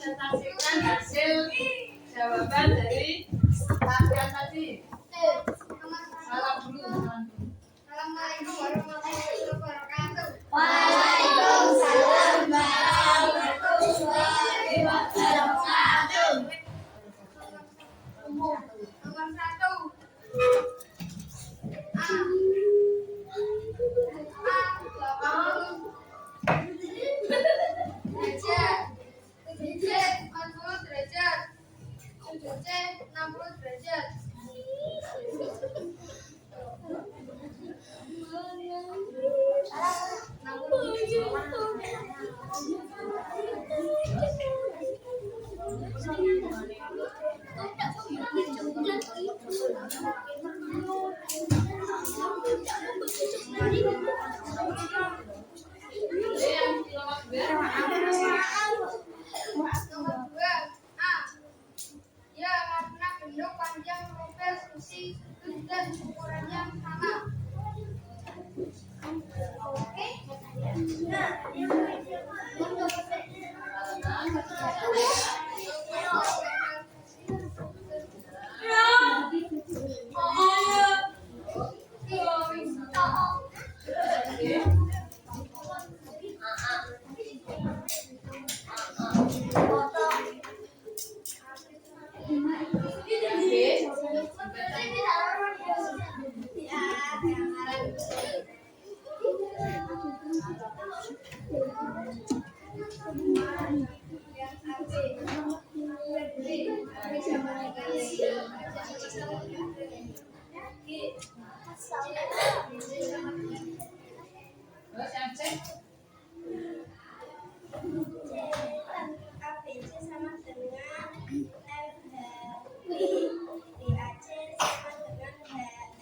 Saksikan hasil jawaban dari latihan tadi. Salam dulu. Assalamualaikum warahmatullahi wabarakatuh. Waalaikumsalam warahmatullahi wabarakatuh. Nomor 1. Dan ukurannya sama. ABC sama dengan FH, BAC sama dengan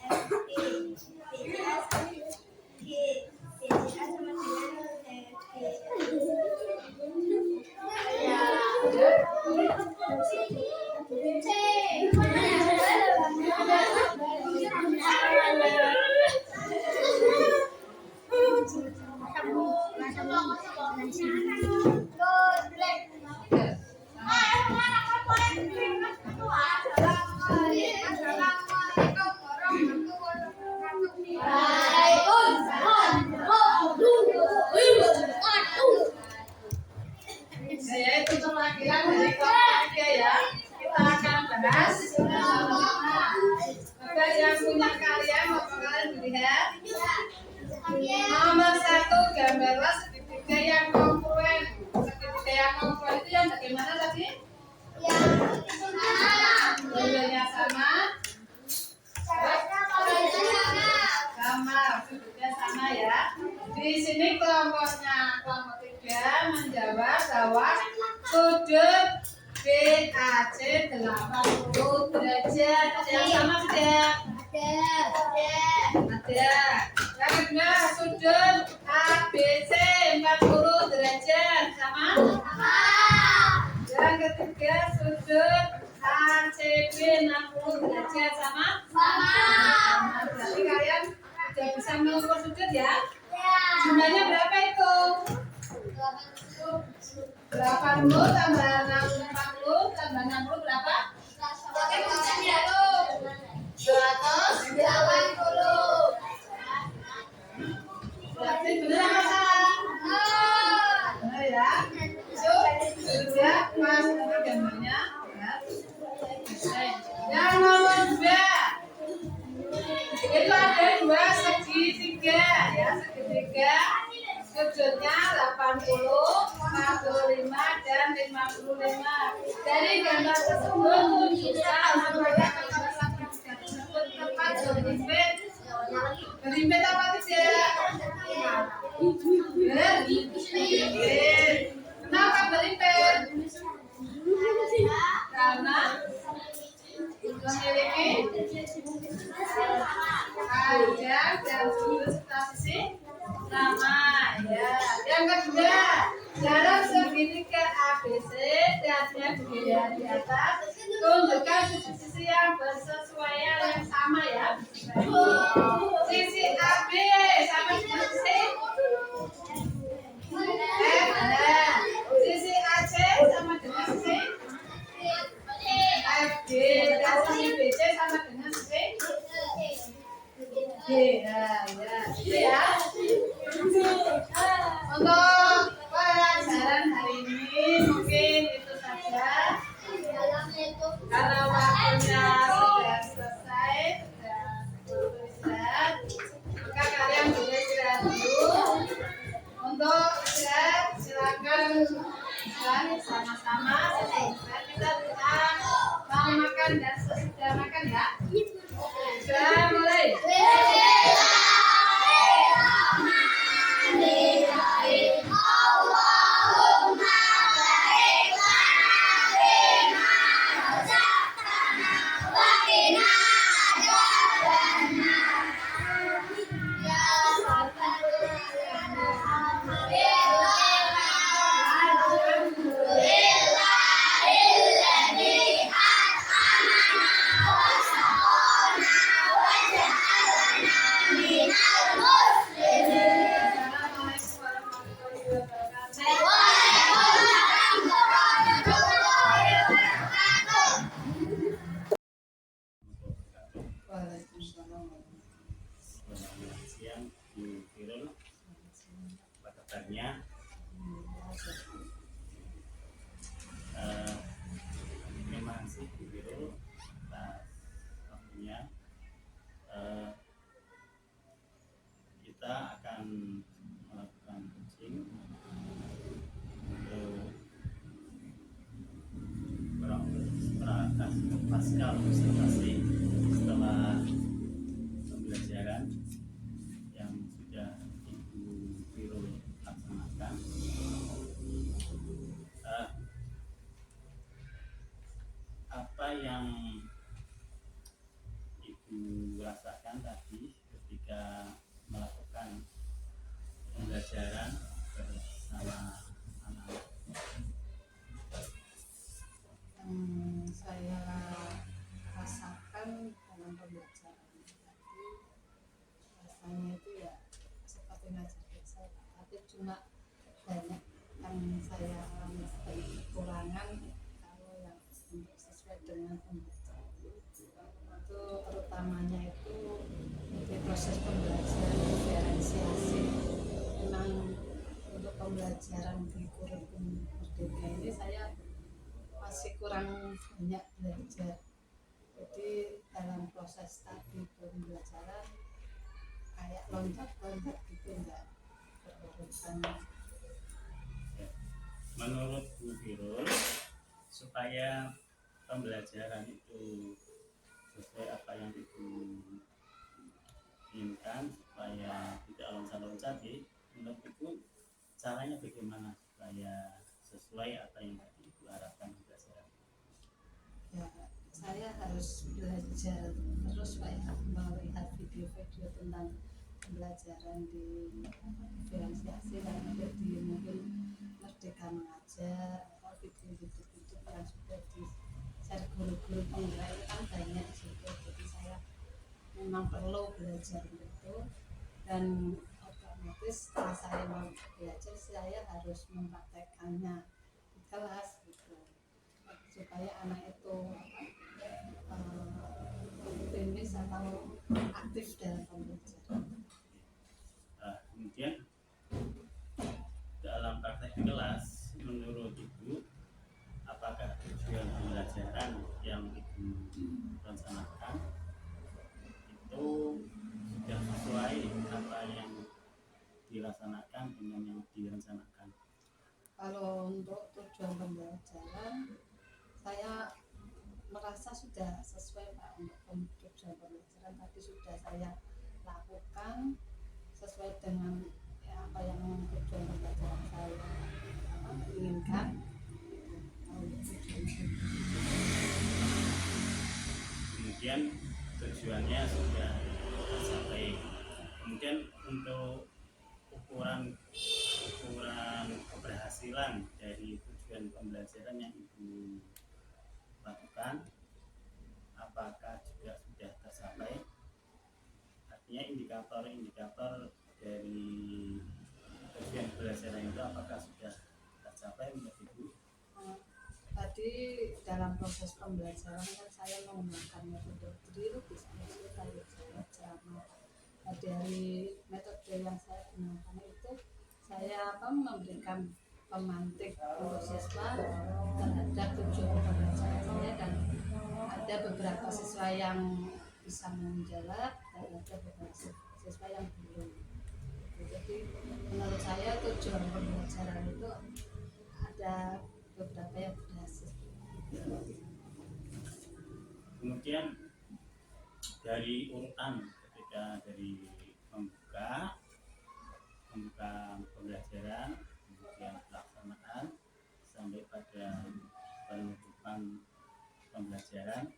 HFG, BCA sama dengan G, BCA sama dengan Saya itu perwakilan dari kelompok 3 ya. Kita akan bahas maka yang punya karya mau kalian dilihat. Nomor 1, gambarlah segitiga yang kongruen. Segitiga yang kongruen itu yang bagaimana tadi? Bentuknya sama. Sama, bentuknya sama ya. Di sini kelompoknya kelompok 3 menjawab bahwa sudut BAC 80 derajat. Ada yang sama tidak? Ada. Yang kedua, sudut ABC 40 derajat. Sama? Yang ketiga, sudut ACB 60 derajat. Sama? Berarti kalian sudah bisa mengukur sudut ya? Jumlahnya berapa itu? 80 tambah 40 tambah 60 berapa? juga sudutnya 80, 45 dan 55. Dari gambar tersebut bisa apakah tepat berimpit? Berimpit apa tidak? Berimpit. Kenapa berimpit? Karena memiliki panjang dan sudut serta sisi sama. Ya. Yang kedua, jarak segitiga ABC dan begini di atas. Tunjukkan sisi-sisi yang bersesuaian yang sama ya. Sisi AB sama dengan sisi sisi AC sama dengan sisi FG dan sisi BC sama dengan sisi G. Nah, ya, itu ya. Untuk pelajaran hari ini mungkin itu saja. Karena waktunya sudah selesai, sudah istirahat, maka kalian boleh istirahat dulu. Untuk istirahat, silakan sama-sama. Setelah kita mau makan dan sesudah makan ya. Sudah mulai. Selamat siang Bu Firul. Apa kabarnya? Terima kasih Bu Firul atas waktunya. Kita akan melakukan coaching untuk pasca observasi setelah pembelajaran yang sudah Ibu Firul laksanakan. Apa yang Ibu rasakan tadi ketika melakukan pembelajaran bersama anak-anak? Saya rasakan dalam pembelajaran tadi rasanya itu ya seperti ngajar biasa, tapi cuma banyak yang saya alami sebagai kekurangan kalau yang untuk sesuai dengan pembelajaran itu, terutamanya itu di proses pembelajaran diferensiasi. Memang untuk pembelajaran di kurikulum Merdeka ini saya masih kurang banyak belajar. Jadi dalam proses tadi pembelajaran kayak loncat-loncat gitu, enggak berurusan. Menurut Bu Firul, supaya pembelajaran itu sesuai apa yang Ibu inginkan, supaya tidak loncat-loncat, menurut Ibu caranya bagaimana supaya sesuai apa yang tadi Ibu harapkan pembelajaran? Ya, saya harus belajar terus Pak ya, melihat video-video tentang pembelajaran di diferensiasi dan ada di mungkin Merdeka Mengajar atau video-video yang sudah di share guru-guru penggerak itu kan banyak juga. Jadi saya memang perlu belajar itu, dan otomatis setelah saya mau belajar saya harus mempraktekannya di kelas gitu, supaya anak itu optimis atau aktif dalam pembelajaran. Kemudian dalam praktek di kelas, menurut Ibu, apakah tujuan pembelajaran yang Ibu rencanakan itu sudah sesuai apa yang Kalau untuk tujuan pembelajaran, saya merasa sudah sesuai Pak untuk tujuan pembelajaran. Tadi sudah saya lakukan sesuai dengan apa yang tujuan pembelajaran saya inginkan. Kemudian tujuannya sudah tercapai. Kemudian untuk ukuran keberhasilan dari tujuan pembelajaran yang Ibu lakukan, apakah juga sudah tercapai? Artinya indikator-indikator dari tujuan pembelajaran itu apakah sudah tercapai menurut Ibu? Tadi dalam proses pembelajaran kan saya menggunakan metode drill, diskusi, tanya jawab, ceramah. Dari metode yang saya gunakan itu saya memberikan pemantik untuk siswa terhadap tujuan pembelajaran saya, dan ada beberapa siswa yang bisa menjawab dan ada beberapa siswa yang belum. Jadi menurut saya tujuan pembelajaran itu ada beberapa yang berhasil. Kemudian dari urutan ketika dari membuka pembelajaran, kemudian pelaksanaan sampai pada penutupan pembelajaran,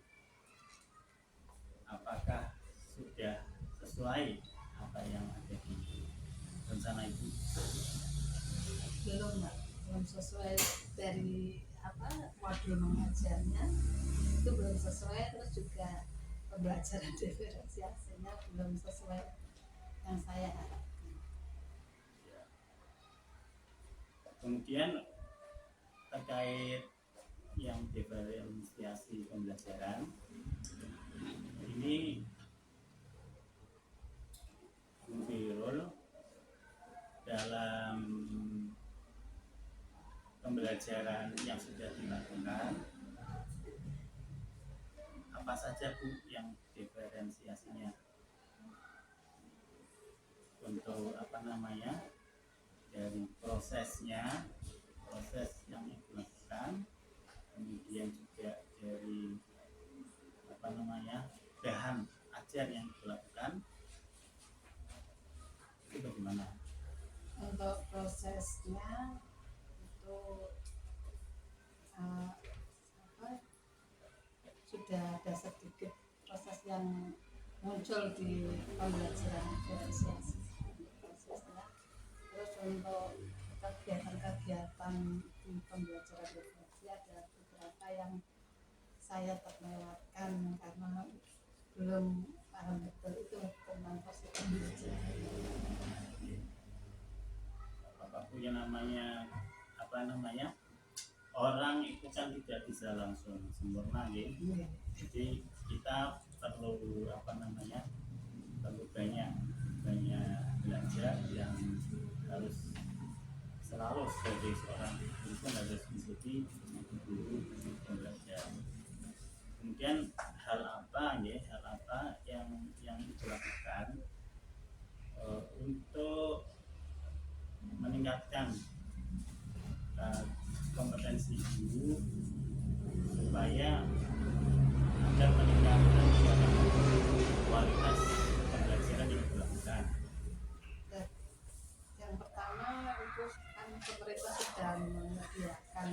apakah sudah sesuai apa yang ada di rencana itu? Belum Mbak, belum sesuai dari modul mengajarnya itu belum sesuai, terus juga pembelajaran diferensiasinya belum sesuai yang saya harapkan. Kemudian terkait yang diferensiasi pembelajaran ini, Birul dalam pembelajaran yang sudah dilakukan, apa saja Bu yang diferensiasinya untuk dari proses yang dilakukan, kemudian juga dari bahan ajar yang dilakukan, itu bagaimana? Untuk prosesnya itu sudah ada sedikit proses yang muncul di pembelajaran diferensiasi prosesnya. Terus untuk kegiatan-kegiatan di pembelajaran diferensiasi ada beberapa yang saya terlewatkan karena belum paham betul itu tentang proses pembelajaran. Bapak punya orang itu kan tidak bisa langsung sempurna ya. Jadi kita perlu perlu banyak belajar, yang harus selalu sebagai seorang guru pun harus menjadi guru belajar. Kemudian hal apa yang dilakukan untuk meningkatkan kompetensi guru supaya agar meningkatkan kualitas pembelajaran yang dilakukan? Yang pertama itu kan pemerintah sudah menyediakan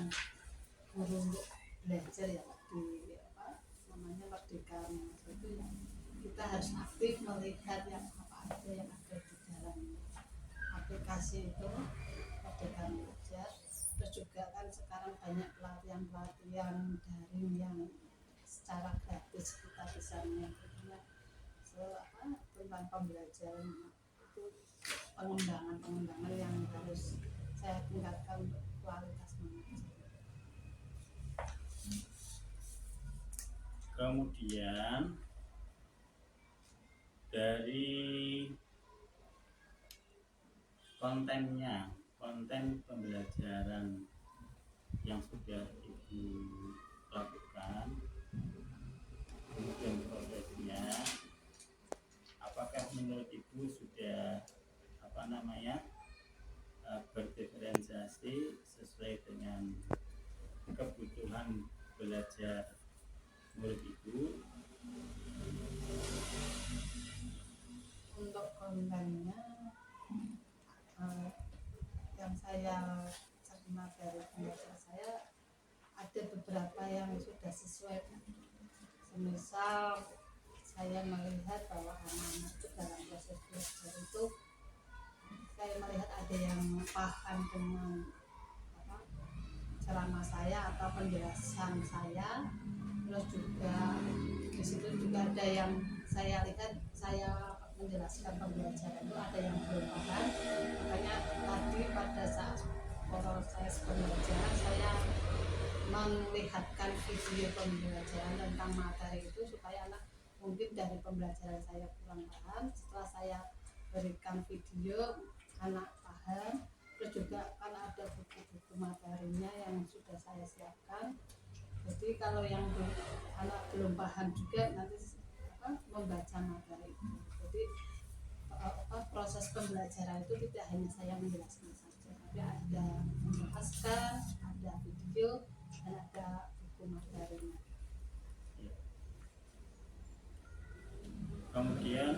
guru untuk belajar ya di Merdeka itu ya, kita harus aktif melihat yang apa aja yang ada di dalam aplikasi itu Merdeka Belajar. Terus juga kan sekarang banyak pelatihan daring yang secara gratis kita bisa mengikuti tentang pembelajaran itu, pengembangan yang harus saya tingkatkan untuk kualitas mengajar. Kemudian dari konten pembelajaran yang sudah Ibu lakukan, kemudian prosesnya, apakah menurut Ibu sudah berdiferensiasi sesuai sesuai dengan kebutuhan belajar murid itu. Untuk kontennya yang saya terima dari pembaca saya ada beberapa yang sudah sesuai. Semisal saya melihat bahwa anak-anak itu dalam proses belajar itu, saya melihat ada yang paham dengan ceramah saya atau penjelasan saya, terus juga di situ juga ada yang saya lihat saya menjelaskan pembelajaran itu ada yang belum paham. Makanya tadi pada saat proses pembelajaran saya melihatkan video pembelajaran tentang materi itu supaya anak mungkin dari pembelajaran saya kurang paham, setelah saya berikan video anak paham. Terus juga kan ada buku-buku materinya yang sudah saya siapkan, jadi kalau yang anak belum paham juga nanti membaca materi itu. Jadi proses pembelajaran itu tidak hanya saya menjelaskan saja, tapi ada menjelaskan, ada video, dan ada buku materinya. Kemudian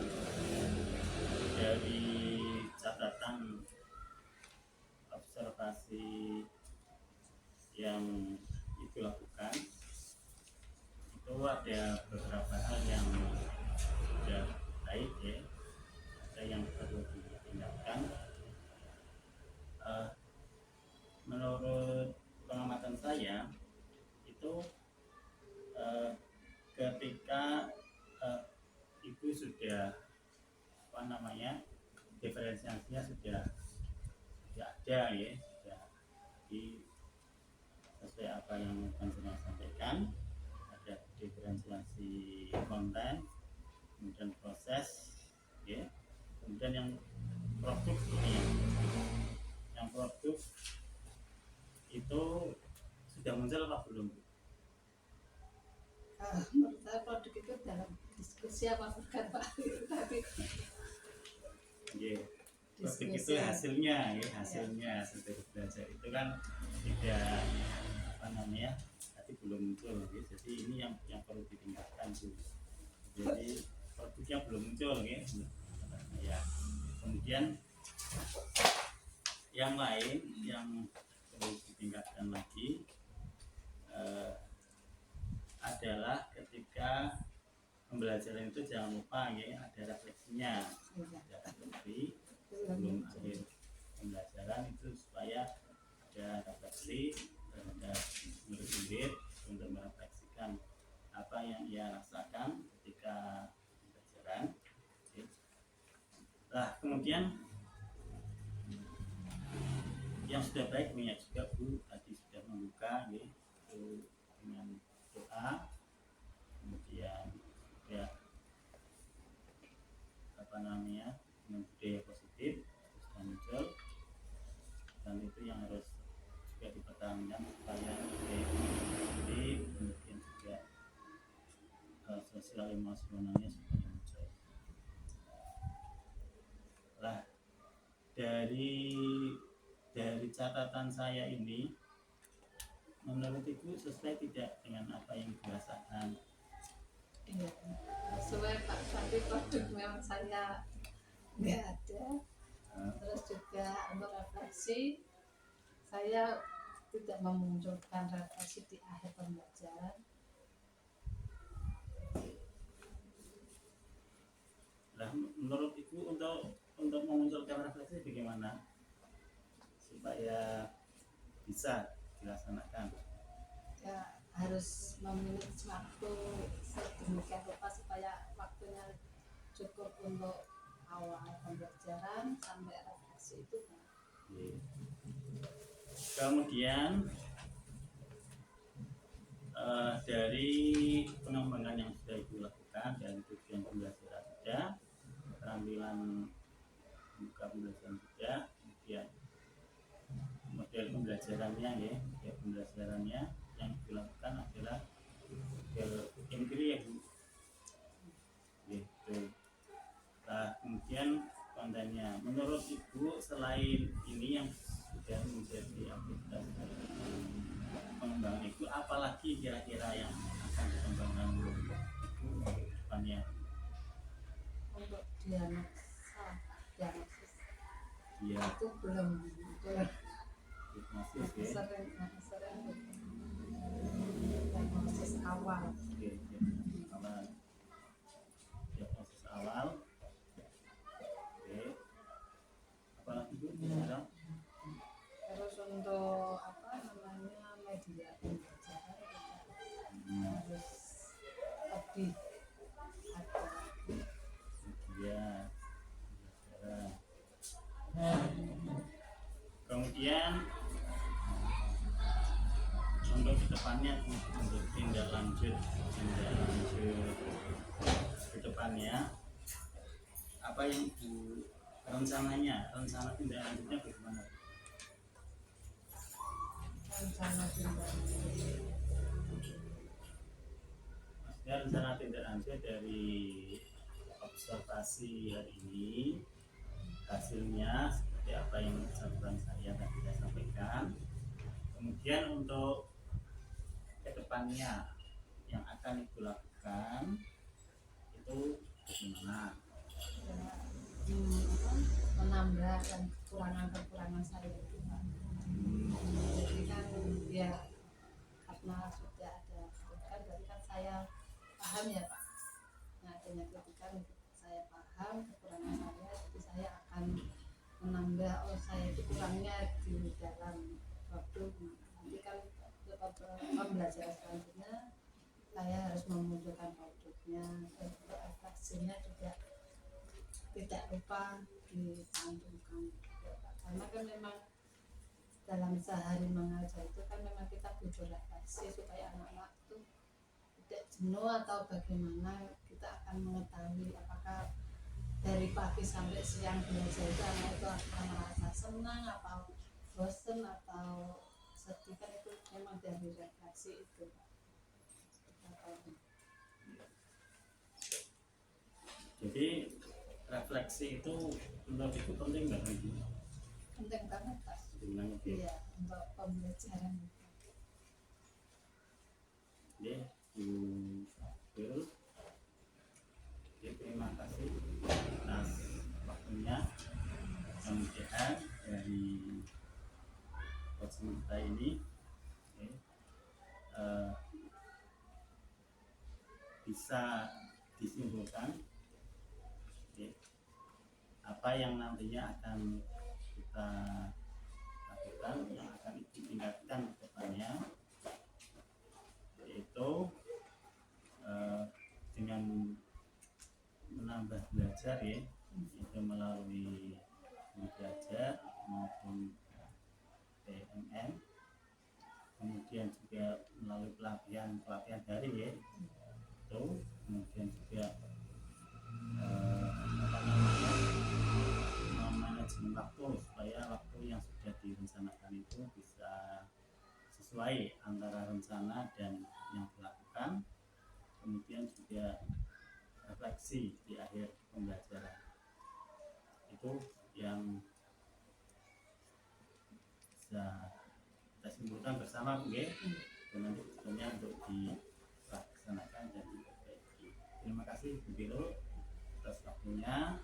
dari catatan observasi yang Ibu lakukan itu ada beberapa hal yang sudah baik ya, ada yang perlu ditingkatkan. Menurut pengamatan saya itu ketika Ibu sudah diferensiasinya sudah ada ya, sudah di sesuai apa yang akan saya sampaikan, ada diferensiasi konten, kemudian proses ya, kemudian yang produk ini, yang produk itu sudah muncul apa belum? Menurut saya produk itu dalam diskusi apa bukan Pak? Tapi produk itu hasilnya ya, hasil dari belajar itu kan tidak tadi belum muncul ya. Jadi ini yang perlu ditingkatkan tuh. Jadi produknya belum muncul ya. Kemudian yang lain yang perlu ditingkatkan lagi adalah ketika pembelajaran itu jangan lupa ya, ada refleksinya, ada refleksi sebelum akhir pembelajaran itu supaya ada refleksi terhadap murid-murid untuk merefleksikan apa yang ia rasakan ketika pembelajaran. Nah, kemudian yang sudah baik punya juga Bu tadi sudah membuka ya, itu dengan doa, kemudian juga dengan budaya positif sudah muncul, dan itu yang harus juga dipertahankan supaya budaya positif, kemudian juga sosial emosionalnya supaya muncul. Lah dari catatan saya ini, menurut Ibu sesuai tidak dengan apa yang dirasakan? iya, sesuai Pak, tapi produk memang saya nggak ada. Terus juga untuk refleksi saya tidak memunculkan refleksi di akhir pembelajaran. Nah, menurut Ibu untuk memunculkan refleksi bagaimana supaya bisa dilaksanakan? Ya harus memilih waktu sedemikian rupa supaya waktunya cukup untuk awal pembelajaran sampai refleksi itu. Kemudian dari pengembangan yang sudah Ibu lakukan dan tujuan pembelajaran sudah, keterampilan membuka pembelajaran sudah, kemudian model pembelajarannya ya, model pembelajarannya yang dilakukan adalah model inquiry ya Bu. Gitu. Nah, kemudian kontennya menurut Ibu selain ini yang sudah menjadi aktivitas untuk diagnosis Iya, itu belum diagnosis ya. sering diagnosis awal. Oke, awal diagnosis awal. Oke, apalagi Bu sekarang? Terus untuk apa namanya media pembelajaran juga harus lebih ada. Iya. Kemudian untuk kedepannya, untuk tindak lanjut kedepannya, apa yang Bu rencana tindak lanjutnya bagaimana? Rencana tindak Maksudnya rencana tindak lanjut dari observasi hari ini, hasilnya seperti apa yang catatan saya tadi saya sampaikan. Kemudian untuk kedepannya yang akan Ibu lakukan itu bagaimana? menambah dan kekurangan saya itu Pak. Jadi kan ya karena sudah ada kritikan, berarti kan saya paham ya Pak. Nah, adanya kritikan saya paham kekurangan saya, jadi saya akan menambah saya itu kurangnya di dalam waktu. Nanti kan pembelajaran selanjutnya saya harus memunculkan produknya, dan hasilnya juga tidak lupa dicantumkan. Karena kan memang dalam sehari mengajar itu kan memang kita butuh refleksi supaya anak-anak itu tidak jenuh atau bagaimana. Kita akan mengetahui apakah dari pagi sampai siang belajar itu anak itu akan merasa senang atau bosan atau sedih, kan itu memang dari refleksi itu. Jadi refleksi itu menurut itu penting nggak Ibu? Penting banget Pak. Penting banget ya. Iya, untuk pembelajaran. Oke, Bu Bill. Oke, terima kasih atas waktunya. Mudah-mudahan dari coaching kita ini bisa disimpulkan apa yang nantinya akan kita lakukan, yang akan ditingkatkan ke depannya, yaitu dengan menambah belajar ya, itu melalui belajar maupun PMN, kemudian juga melalui pelatihan daring ya, itu kemudian juga manajemen waktu, supaya waktu yang sudah direncanakan itu bisa sesuai antara rencana dan yang dilakukan. Kemudian juga refleksi di akhir pembelajaran, itu yang bisa kita simpulkan bersama Bu, dan nanti tentunya untuk dilaksanakan dan diperbaiki. Terima kasih Bu Biro atas waktunya.